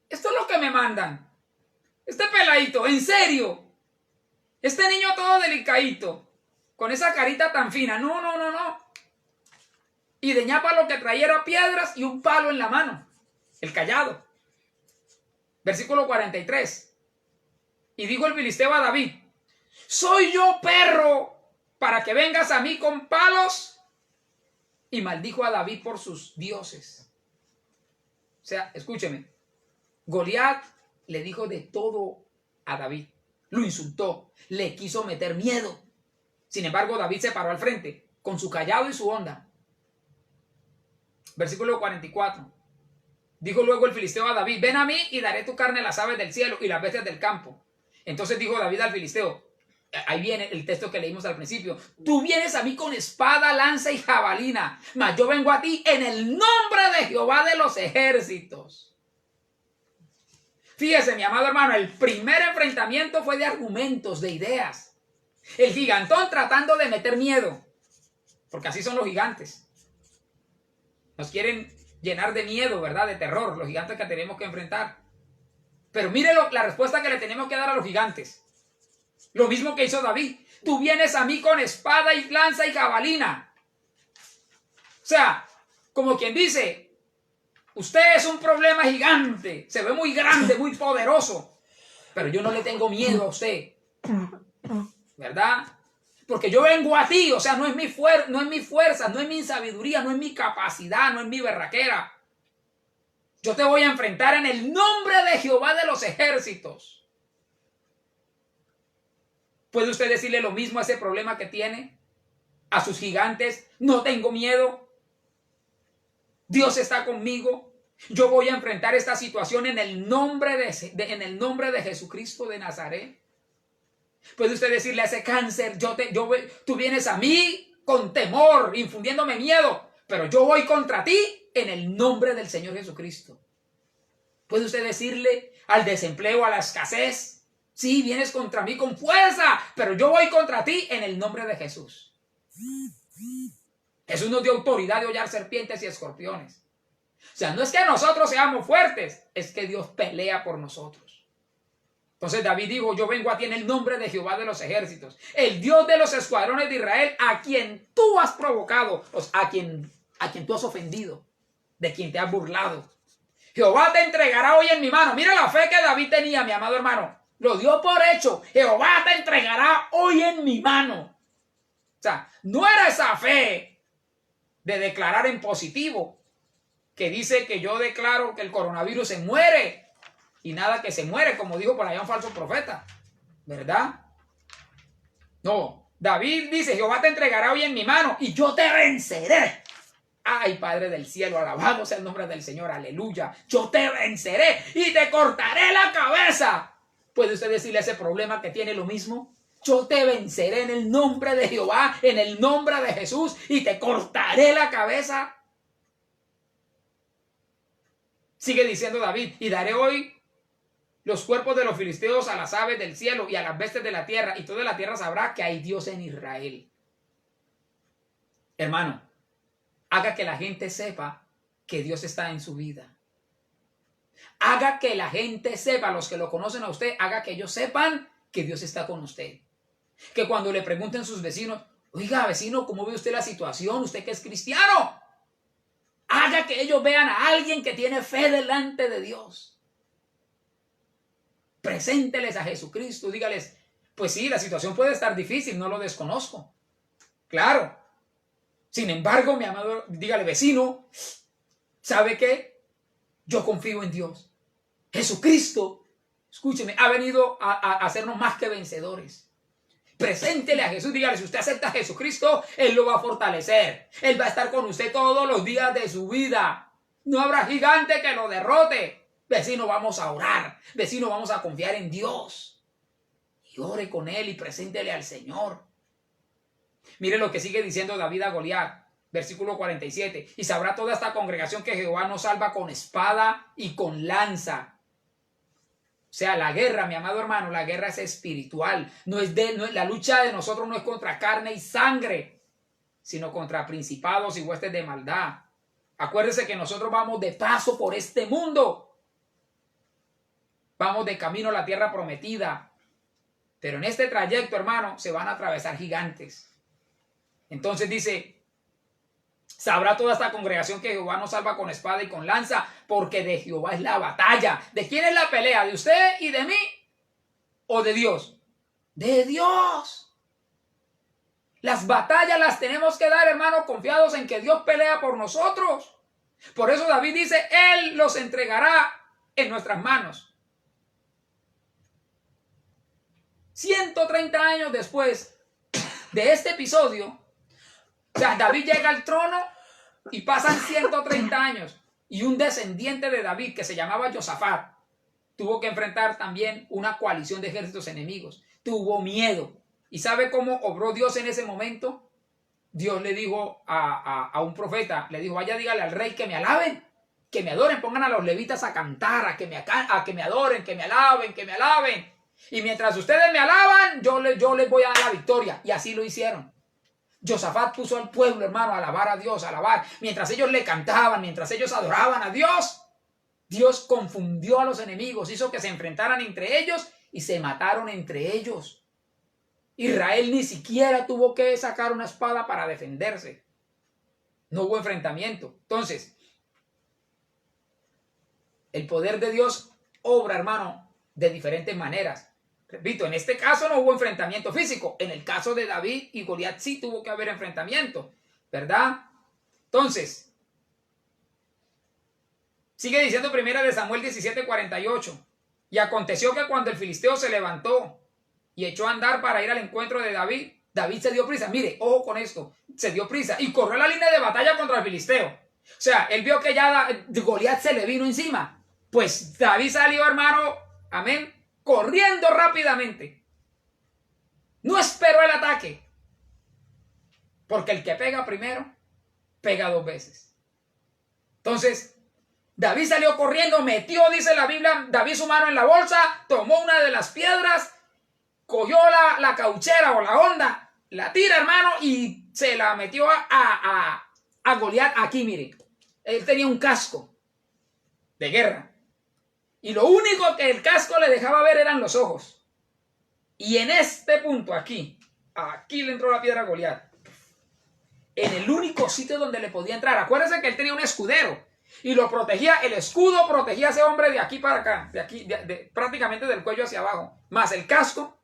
esto es lo que me mandan. Este peladito, en serio. Este niño todo delicadito, con esa carita tan fina. No. Y de ñapa lo que traía era piedras y un palo en la mano. El cayado. Versículo 43. Y dijo el filisteo a David, ¿soy yo perro para que vengas a mí con palos? Y maldijo a David por sus dioses. O sea, escúcheme. Goliat le dijo de todo a David. Lo insultó. Le quiso meter miedo. Sin embargo, David se paró al frente con su cayado y su honda. Versículo 44. Dijo luego el filisteo a David, ven a mí y daré tu carne a las aves del cielo y las bestias del campo. Entonces dijo David al filisteo, ahí viene el texto que leímos al principio, tú vienes a mí con espada, lanza y jabalina, mas yo vengo a ti en el nombre de Jehová de los ejércitos. Fíjese, mi amado hermano, el primer enfrentamiento fue de argumentos, de ideas. El gigantón tratando de meter miedo, porque así son los gigantes. Nos quieren llenar de miedo, ¿verdad? De terror, los gigantes que tenemos que enfrentar. Pero mire la respuesta que le tenemos que dar a los gigantes. Lo mismo que hizo David. Tú vienes a mí con espada y lanza y jabalina. O sea, como quien dice, usted es un problema gigante, se ve muy grande, muy poderoso, pero yo no le tengo miedo a usted, ¿verdad? Porque yo vengo a ti, o sea, no es mi fuerza, no es mi sabiduría, no es mi capacidad, no es mi berraquera. Yo te voy a enfrentar en el nombre de Jehová de los ejércitos. ¿Puede usted decirle lo mismo a ese problema que tiene? A sus gigantes, no tengo miedo. Dios está conmigo. Yo voy a enfrentar esta situación en el nombre de Jesucristo de Nazaret. ¿Puede usted decirle a ese cáncer, tú vienes a mí con temor, infundiéndome miedo, pero yo voy contra ti en el nombre del Señor Jesucristo? ¿Puede usted decirle al desempleo, a la escasez, sí, vienes contra mí con fuerza, pero yo voy contra ti en el nombre de Jesús? Jesús nos dio autoridad de hollar serpientes y escorpiones. O sea, no es que nosotros seamos fuertes, es que Dios pelea por nosotros. Entonces David dijo, yo vengo a ti en el nombre de Jehová de los ejércitos, el Dios de los escuadrones de Israel, a quien tú has provocado, a quien tú has ofendido, de quien te has burlado. Jehová te entregará hoy en mi mano. Mira la fe que David tenía, mi amado hermano. Lo dio por hecho. Jehová te entregará hoy en mi mano. O sea, no era esa fe de declarar en positivo, que dice que yo declaro que el coronavirus se muere. Y nada que se muere, como dijo por allá un falso profeta, ¿verdad? No, David dice, Jehová te entregará hoy en mi mano y yo te venceré. Ay, Padre del cielo, alabado sea el nombre del Señor, aleluya. Yo te venceré y te cortaré la cabeza. ¿Puede usted decirle a ese problema que tiene lo mismo? Yo te venceré en el nombre de Jehová, en el nombre de Jesús, y te cortaré la cabeza. Sigue diciendo David, y daré hoy los cuerpos de los filisteos a las aves del cielo y a las bestias de la tierra, y toda la tierra sabrá que hay Dios en Israel. Hermano, haga que la gente sepa que Dios está en su vida. Haga que la gente sepa, los que lo conocen a usted, haga que ellos sepan que Dios está con usted. Que cuando le pregunten sus vecinos, oiga, vecino, ¿cómo ve usted la situación? Usted que es cristiano. Haga que ellos vean a alguien que tiene fe delante de Dios. Presénteles a Jesucristo. Dígales, pues sí, la situación puede estar difícil, no lo desconozco. Claro. Sin embargo, mi amado, dígale, vecino, ¿sabe qué? Yo confío en Dios. Jesucristo, escúcheme, ha venido a hacernos más que vencedores. Preséntele a Jesús, dígale, si usted acepta a Jesucristo, Él lo va a fortalecer. Él va a estar con usted todos los días de su vida. No habrá gigante que lo derrote. Vecino, vamos a orar. Vecino, vamos a confiar en Dios. Y ore con Él y preséntele al Señor. Mire lo que sigue diciendo David a Goliat, versículo 47. Y sabrá toda esta congregación que Jehová nos salva con espada y con lanza. O sea, la guerra, mi amado hermano, la guerra es espiritual. La lucha de nosotros no es contra carne y sangre, sino contra principados y huestes de maldad. Acuérdese que nosotros vamos de paso por este mundo. Vamos de camino a la tierra prometida. Pero en este trayecto, hermano, se van a atravesar gigantes. Entonces dice, sabrá toda esta congregación que Jehová nos salva con espada y con lanza, porque de Jehová es la batalla. ¿De quién es la pelea? ¿De usted y de mí? ¿O de Dios? ¡De Dios! Las batallas las tenemos que dar, hermano, confiados en que Dios pelea por nosotros. Por eso David dice, Él los entregará en nuestras manos. 130 años después de este episodio, o sea, David llega al trono y pasan 130 años. Y un descendiente de David que se llamaba Josafat tuvo que enfrentar también una coalición de ejércitos enemigos. Tuvo miedo. ¿Y sabe cómo obró Dios en ese momento? Dios le dijo a un profeta, le dijo, vaya, dígale al rey que me alaben, que me adoren, pongan a los levitas a cantar, a que me adoren, que me alaben, que me alaben. Y mientras ustedes me alaban, yo les voy a dar la victoria. Y así lo hicieron. Josafat puso al pueblo, hermano, a alabar a Dios, a alabar. Mientras ellos le cantaban, mientras ellos adoraban a Dios, Dios confundió a los enemigos, hizo que se enfrentaran entre ellos y se mataron entre ellos. Israel ni siquiera tuvo que sacar una espada para defenderse. No hubo enfrentamiento. Entonces, el poder de Dios obra, hermano, de diferentes maneras. Repito, en este caso no hubo enfrentamiento físico. En el caso de David y Goliat sí tuvo que haber enfrentamiento, ¿verdad? Entonces, sigue diciendo 1 Samuel 17:48. Y aconteció que cuando el filisteo se levantó y echó a andar para ir al encuentro de David, David se dio prisa. Mire, ojo con esto. Se dio prisa y corrió la línea de batalla contra el filisteo. O sea, él vio que ya Goliat se le vino encima. Pues David salió, hermano, amén, corriendo rápidamente. No esperó el ataque. Porque el que pega primero, pega dos veces. Entonces, David salió corriendo, metió, dice la Biblia, David su mano en la bolsa, tomó una de las piedras, cogió la cauchera o la honda, la tira, hermano, y se la metió a Goliat aquí, mire. Él tenía un casco de guerra. Y lo único que el casco le dejaba ver eran los ojos. Y en este punto, aquí le entró la piedra a Goliat. En el único sitio donde le podía entrar. Acuérdense que él tenía un escudero. Y lo protegía, el escudo protegía a ese hombre de aquí para acá. De aquí, prácticamente del cuello hacia abajo. Más el casco,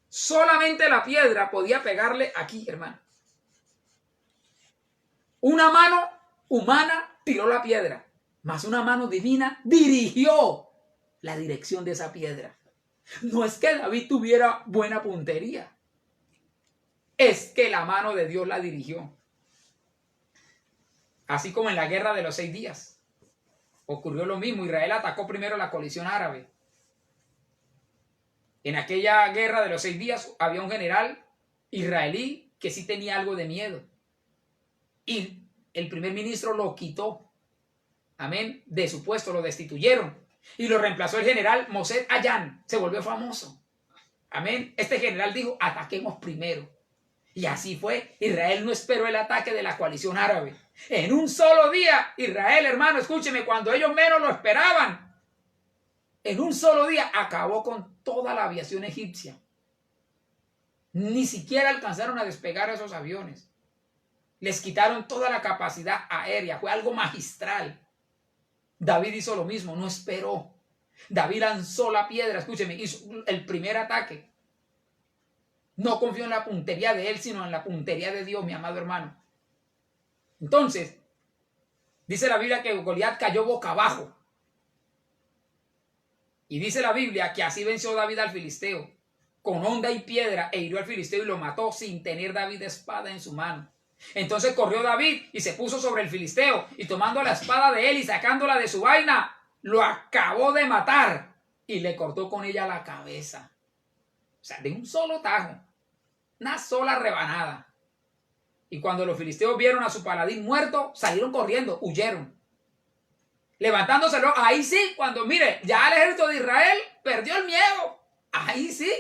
solamente la piedra podía pegarle aquí, hermano. Una mano humana tiró la piedra. Más una mano divina dirigió la dirección de esa piedra. No es que David tuviera buena puntería. Es que la mano de Dios la dirigió. Así como en la guerra de los 6 días. Ocurrió lo mismo. Israel atacó primero la coalición árabe. En aquella guerra de los 6 días había un general israelí que sí tenía algo de miedo. Y el primer ministro lo quitó. Amén. De su puesto, lo destituyeron. Y lo reemplazó el general Moshe Dayan. Se volvió famoso. Amén. Este general dijo, ataquemos primero. Y así fue. Israel no esperó el ataque de la coalición árabe. En un solo día, Israel, hermano, escúcheme, cuando ellos menos lo esperaban, en un solo día acabó con toda la aviación egipcia. Ni siquiera alcanzaron a despegar esos aviones. Les quitaron toda la capacidad aérea. Fue algo magistral. David hizo lo mismo, no esperó. David lanzó la piedra, escúcheme, hizo el primer ataque. No confió en la puntería de él, sino en la puntería de Dios, mi amado hermano. Entonces, dice la Biblia que Goliat cayó boca abajo. Y dice la Biblia que así venció David al filisteo, con honda y piedra, e hirió al filisteo y lo mató sin tener David espada en su mano. Entonces corrió David y se puso sobre el filisteo, y tomando la espada de él y sacándola de su vaina, lo acabó de matar y le cortó con ella la cabeza. O sea, de un solo tajo, una sola rebanada. Y cuando los filisteos vieron a su paladín muerto, salieron corriendo, huyeron. Levantándoselo, ahí sí, cuando mire, ya el ejército de Israel perdió el miedo. Ahí sí,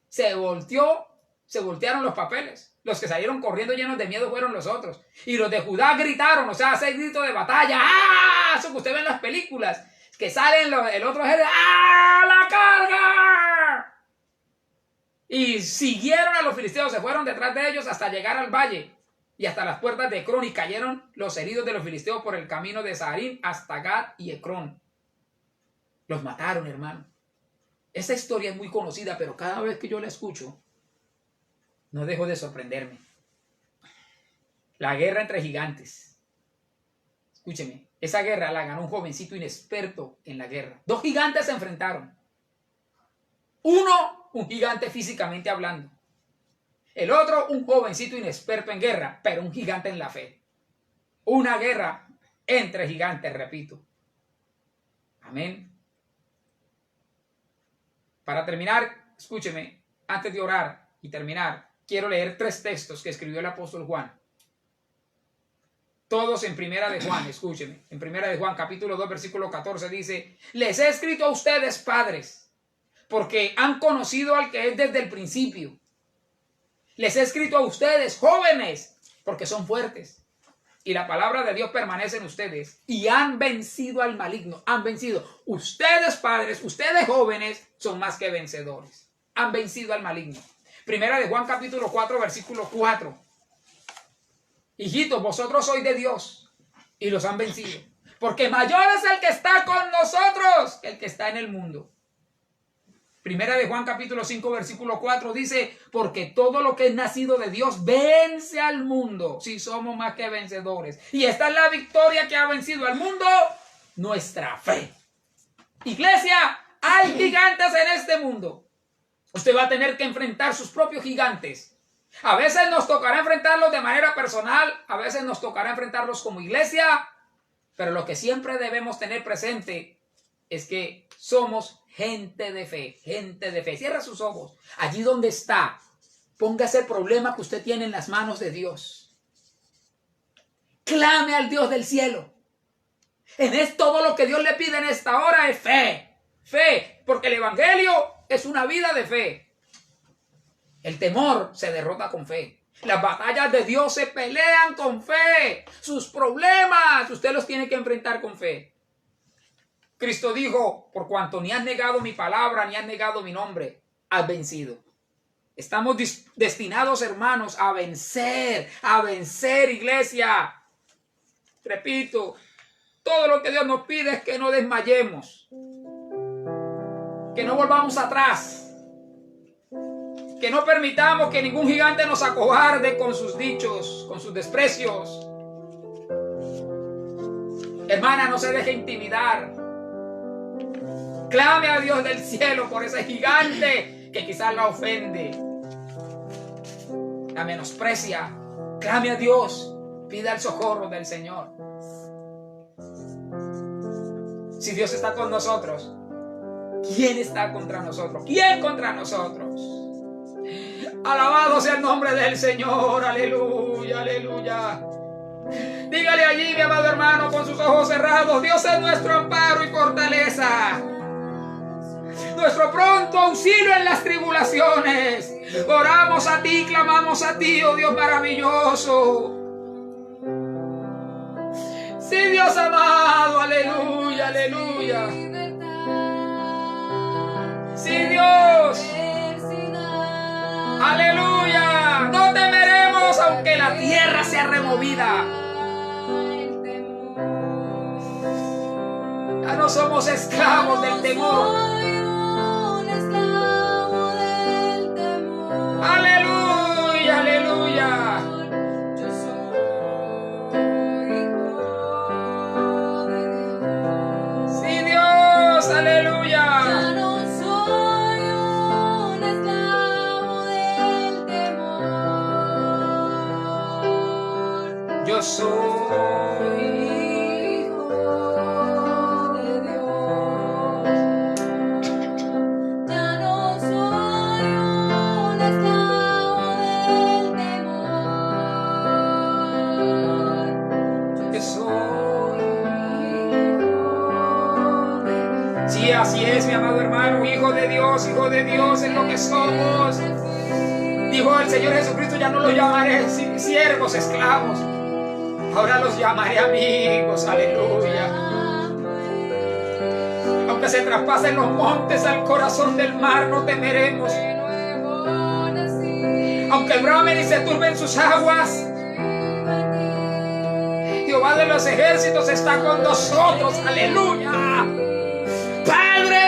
se voltearon los papeles. Los que salieron corriendo llenos de miedo fueron los otros. Y los de Judá gritaron, o sea, hace grito de batalla. ¡Ah! Eso que usted ve en las películas, que salen el otro ejército. ¡Ah! ¡La carga! Y siguieron a los filisteos, se fueron detrás de ellos hasta llegar al valle y hasta las puertas de Ecrón, y cayeron los heridos de los filisteos por el camino de Saharín hasta Gad y Ecrón. Los mataron, hermano. Esta historia es muy conocida, pero cada vez que yo la escucho, no dejo de sorprenderme. La guerra entre gigantes. Escúcheme, esa guerra la ganó un jovencito inexperto en la guerra. Dos gigantes se enfrentaron. Uno, un gigante físicamente hablando. El otro, un jovencito inexperto en guerra, pero un gigante en la fe. Una guerra entre gigantes, repito. Amén. Para terminar, escúcheme, antes de orar y terminar, quiero leer 3 textos que escribió el apóstol Juan. Todos en Primera de Juan, escúcheme. En Primera de Juan, capítulo 2, versículo 14 dice: les he escrito a ustedes, padres, porque han conocido al que es desde el principio. Les he escrito a ustedes, jóvenes, porque son fuertes. Y la palabra de Dios permanece en ustedes. Y han vencido al maligno. Han vencido. Ustedes, padres, ustedes, jóvenes, son más que vencedores. Han vencido al maligno. Primera de Juan, capítulo 4, versículo 4. Hijitos, vosotros sois de Dios y los han vencido. Porque mayor es el que está con nosotros que el que está en el mundo. Primera de Juan capítulo 5 versículo 4 dice: porque todo lo que es nacido de Dios vence al mundo. Si somos más que vencedores. Y esta es la victoria que ha vencido al mundo: nuestra fe. Iglesia, hay gigantes en este mundo. Usted va a tener que enfrentar sus propios gigantes. A veces nos tocará enfrentarlos de manera personal. A veces nos tocará enfrentarlos como iglesia. Pero lo que siempre debemos tener presente es que somos gente de fe, gente de fe. Cierra sus ojos. Allí donde está, póngase el problema que usted tiene en las manos de Dios. Clame al Dios del cielo. Todo lo que Dios le pide en esta hora es fe. Fe, porque el evangelio es una vida de fe. El temor se derrota con fe. Las batallas de Dios se pelean con fe. Sus problemas usted los tiene que enfrentar con fe. Cristo dijo: por cuanto ni has negado mi palabra, ni has negado mi nombre, has vencido. Estamos destinados, hermanos, a vencer, iglesia. Repito, todo lo que Dios nos pide es que no desmayemos, que no volvamos atrás, que no permitamos que ningún gigante nos acobarde con sus dichos, con sus desprecios. Hermana, no se deje intimidar. Clame a Dios del cielo por ese gigante que quizás la ofende, la menosprecia. Clame a Dios, pida el socorro del Señor. Si Dios está con nosotros, ¿quién está contra nosotros? ¿Quién contra nosotros? Alabado sea el nombre del Señor. Aleluya, aleluya. Dígale allí, mi amado hermano, con sus ojos cerrados: Dios es nuestro amparo y fortaleza, nuestro pronto auxilio en las tribulaciones. Oramos a ti, clamamos a ti, oh Dios maravilloso. Sí, Dios amado, aleluya, aleluya. Sí, Dios. adversidad. Aleluya. No temeremos aunque la tierra sea removida. El temor. Ya no somos esclavos del temor. Soy un esclavo del temor. Aleluya, aleluya. Yo soy hijo de Dios. Sí, Dios, aleluya. Ya no soy un esclavo del temor. Yo soy. Hijo de Dios. Ya no soy un esclavo del temor. Yo soy. Hijo de Dios. Sí, así es, mi amado hermano, hijo de Dios es lo que somos. Dijo el Señor Jesucristo, ya no los llamaré siervos, esclavos. Ahora los llamaré amigos, aleluya. Aunque se traspasen los montes al corazón del mar, no temeremos. Aunque bramen y se turben sus aguas, Jehová de los ejércitos está con nosotros, aleluya. Padre,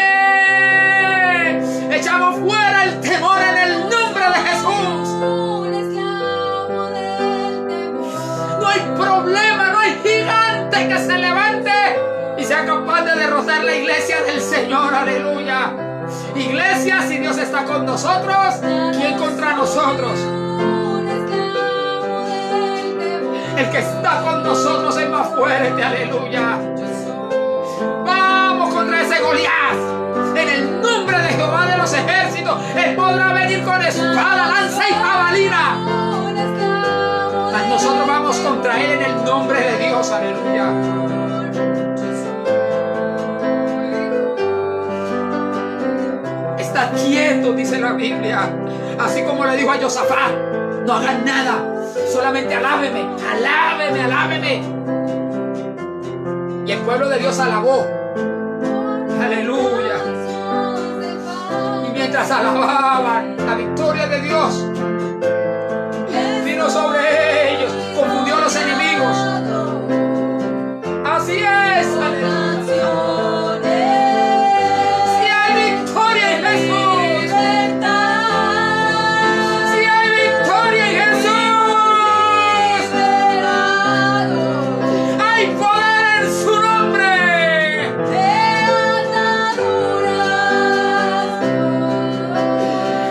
echamos fuera el temor en el nombre de Jesús. Un esclavo del temor. No hay problema, no hay gigante que se levante y sea capaz de derrotar la iglesia del Señor, aleluya. Iglesia, si Dios está con nosotros, ¿quién contra nosotros? Un esclavo del temor. El que está con nosotros es más fuerte, aleluya. Yo soy Vamos contra ese Goliat. En el nombre de Jehová de los ejércitos, Él podrá venir con espada, lanza y jabalina. un esclavo Mas nosotros vamos contra Él en el nombre de Dios, aleluya. Está quieto, dice la Biblia. Así como le dijo a Josafat, no hagan nada, solamente alábeme, alábeme, alábeme. Y el pueblo de Dios alabó. Aleluya. Y mientras alababan la victoria de Dios, vino sobre ellos, confundió a los enemigos. Así es, aleluya. Si hay victoria en Jesús, si hay victoria en Jesús, hay poder en su nombre.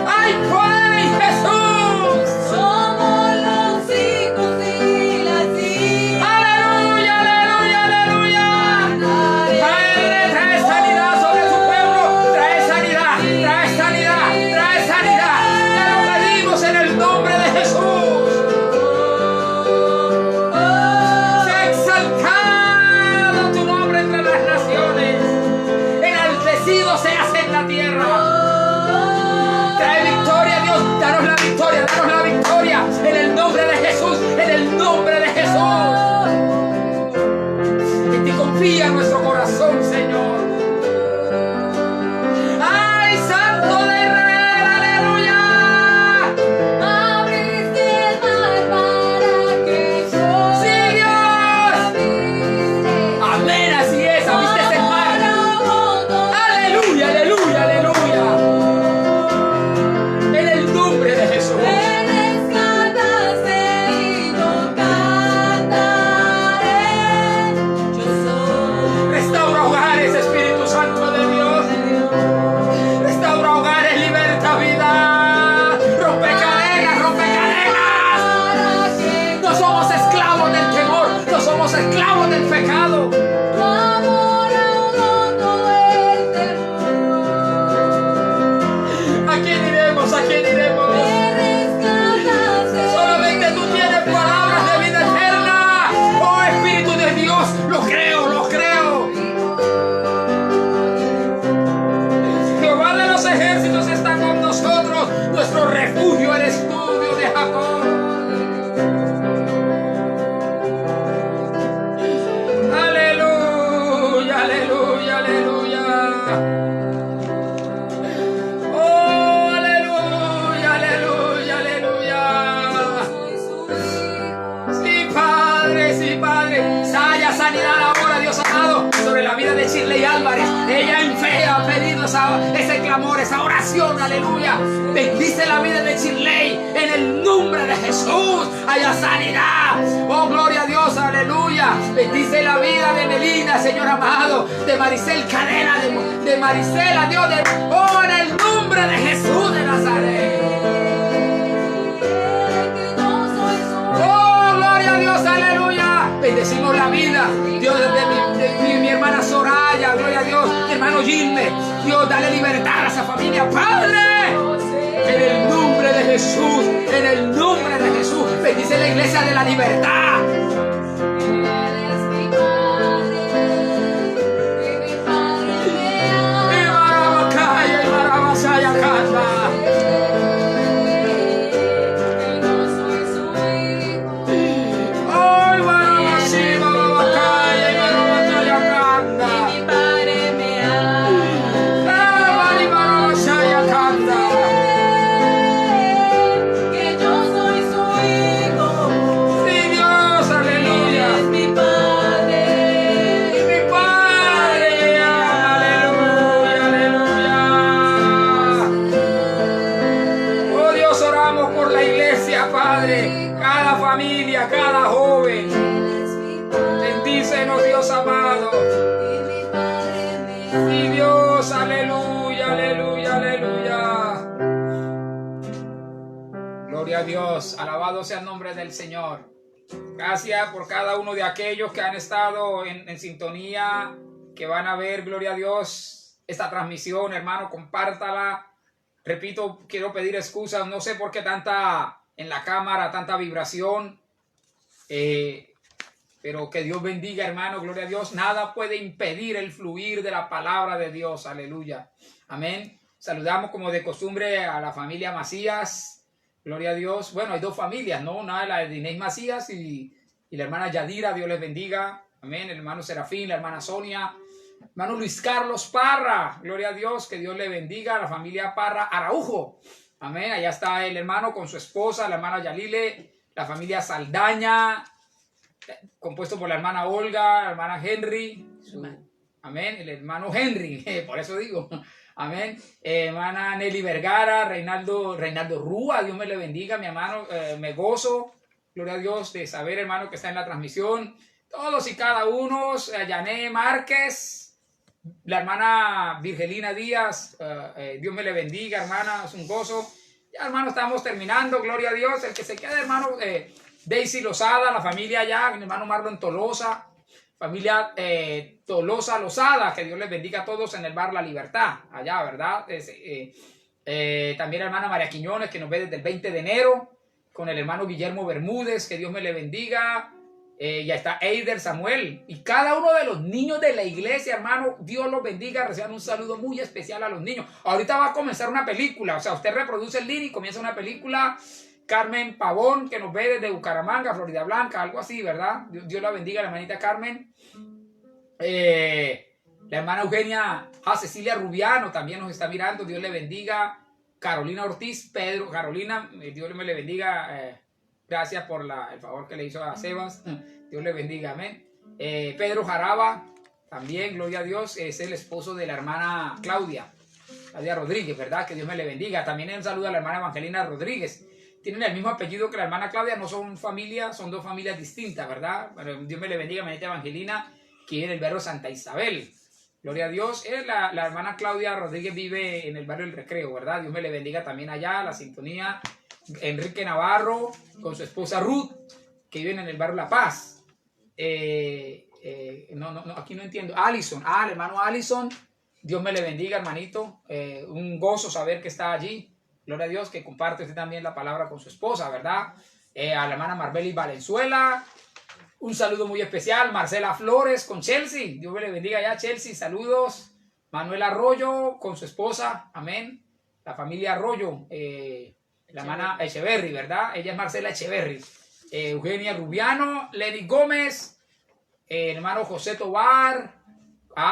Hay poder en Jesús. de Shirley Álvarez. Ella en fe ha pedido ese clamor, esa oración, aleluya. Bendice la vida de Shirley en el nombre de Jesús. Haya sanidad. Oh, gloria a Dios, aleluya. Bendice la vida de Melina, Señor amado, de Maricel Cadena, de Maricela, Dios, oh, en el nombre de Jesús de Nazaret. Oh, gloria a Dios, aleluya. Bendecimos la vida, Dios, de mi hermana Soraya, gloria a Dios, mi hermano Gilme. Dios, dale libertad a esa familia, Padre. En el nombre de Jesús, en el nombre de Jesús. Bendice la iglesia de la libertad. Cada joven, bendícenos, Dios amado. Y Dios, aleluya, aleluya, aleluya. Gloria a Dios, alabado sea el nombre del Señor. Gracias por cada uno de aquellos que han estado en sintonía, que van a ver, gloria a Dios, esta transmisión, hermano, compártala. Repito, quiero pedir excusas, no sé por qué tanta en la cámara, tanta vibración. Pero que Dios bendiga, hermano, gloria a Dios. Nada puede impedir el fluir de la palabra de Dios, aleluya, amén. Saludamos como de costumbre a la familia Macías, gloria a Dios. Bueno, hay dos familias, ¿no? Una de la de Inés Macías y la hermana Yadira, Dios les bendiga, amén. El hermano Serafín, la hermana Sonia, hermano Luis Carlos Parra, gloria a Dios, que Dios le bendiga. La familia Parra Araujo, amén. Allá está el hermano con su esposa, la hermana Yalile. La familia Saldaña, compuesto por la hermana Olga, la hermana Henry, amén, el hermano Henry, por eso digo, amén, hermana Nelly Vergara, Reinaldo Rúa, Dios me le bendiga, mi hermano, me gozo, gloria a Dios, de saber, hermano, que está en la transmisión, todos y cada uno, Yané Márquez, la hermana Virgelina Díaz, Dios me le bendiga, hermana, es un gozo. Ya, hermano, estamos terminando, gloria a Dios. El que se quede, hermano, Daisy Lozada, la familia allá, mi hermano Marlon Tolosa, familia Tolosa Lozada, que Dios les bendiga a todos en el bar La Libertad, allá, ¿verdad? También la hermana María Quiñones, que nos ve desde el 20 de enero, con el hermano Guillermo Bermúdez, que Dios me le bendiga. Ya está Eider Samuel y cada uno de los niños de la iglesia, hermano, Dios los bendiga. Reciban un saludo muy especial a los niños. Ahorita va a comenzar una película, o sea, usted reproduce el link y comienza una película. Carmen Pavón, que nos ve desde Bucaramanga, Florida Blanca, algo así, ¿verdad? Dios la bendiga, la hermanita Carmen. La hermana Eugenia, Cecilia Rubiano también nos está mirando, Dios le bendiga. Carolina Ortiz, Pedro, Carolina, Dios me le bendiga. Gracias por el favor que le hizo a Sebas. Dios le bendiga, amén. Pedro Jaraba, también, gloria a Dios, es el esposo de la hermana Claudia Rodríguez, ¿verdad? Que Dios me le bendiga. También un saludo a la hermana Evangelina Rodríguez. Tienen el mismo apellido que la hermana Claudia, no son familia, son dos familias distintas, ¿verdad? Pero Dios me le bendiga, hermanita Evangelina, que vive en el barrio Santa Isabel. Gloria a Dios. La hermana Claudia Rodríguez vive en el barrio El Recreo, ¿verdad? Dios me le bendiga también allá, la sintonía. Enrique Navarro con su esposa Ruth, que viven en el barrio La Paz. Aquí no entiendo. Allison, el hermano Allison, Dios me le bendiga, hermanito. Un gozo saber que está allí. Gloria a Dios, que comparte usted también la palabra con su esposa, ¿verdad? A la hermana Marbeli Valenzuela, un saludo muy especial. Marcela Flores con Chelsea, Dios me le bendiga ya, Chelsea, saludos. Manuel Arroyo con su esposa, amén. La familia Arroyo, la hermana Echeverry, ¿verdad? Ella es Marcela Echeverry. Eugenia Rubiano, Lenny Gómez, el hermano José Tobar.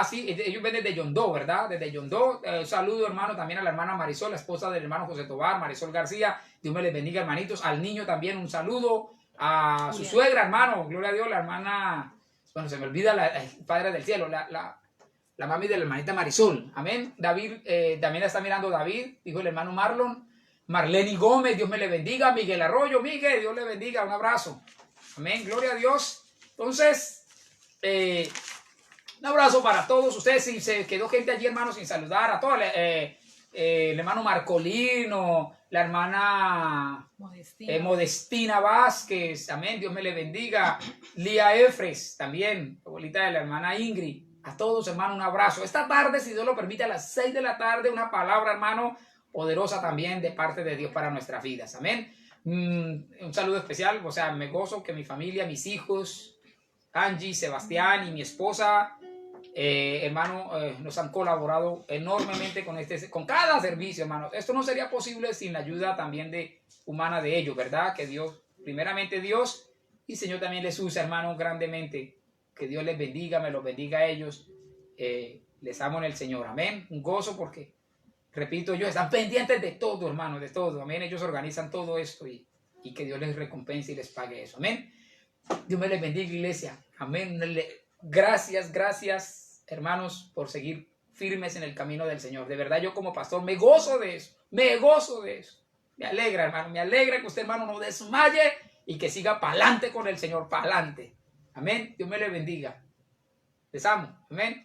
Sí, ellos ven desde Yondó, ¿verdad? Desde Yondó. Un saludo, hermano, también a la hermana Marisol, la esposa del hermano José Tobar, Marisol García. Dios me les bendiga, hermanitos. Al niño también un saludo. A su suegra, hermano, gloria a Dios, la hermana, bueno, se me olvida, el Padre del Cielo, la la mami de la hermanita Marisol. Amén. David, también la está mirando David, dijo el hermano Marlon. Marlene Gómez, Dios me le bendiga. Miguel Arroyo, Miguel, Dios le bendiga. Un abrazo. Amén. Gloria a Dios. Entonces, un abrazo para todos ustedes. Si se quedó gente allí, hermanos, sin saludar a todos. El hermano Marcolino, la hermana Modestina Vázquez. Amén. Dios me le bendiga. Lía Efres, también, abuelita de la hermana Ingrid. A todos, hermano, un abrazo. Esta tarde, si Dios lo permite, a las 6 de la tarde, una palabra, hermano, poderosa también de parte de Dios para nuestras vidas. Amén. Un saludo especial. O sea, me gozo que mi familia, mis hijos, Angie, Sebastián y mi esposa, hermano, nos han colaborado enormemente con cada servicio, hermano. Esto no sería posible sin la ayuda también humana de ellos, ¿verdad? Que Dios, primeramente Dios, y Señor también les usa, hermano, grandemente. Que Dios les bendiga, me los bendiga a ellos. Les amo en el Señor. Amén. Un gozo porque, repito yo, están pendientes de todo, hermano, de todo. Amén. Ellos organizan todo esto y que Dios les recompense y les pague eso. Amén. Dios me les bendiga, iglesia. Amén. Gracias, gracias, hermanos, por seguir firmes en el camino del Señor. De verdad, yo como pastor me gozo de eso. Me gozo de eso. Me alegra, hermano. Me alegra que usted, hermano, no desmaye y que siga para adelante con el Señor, para adelante. Amén. Dios me les bendiga. Les amo. Amén.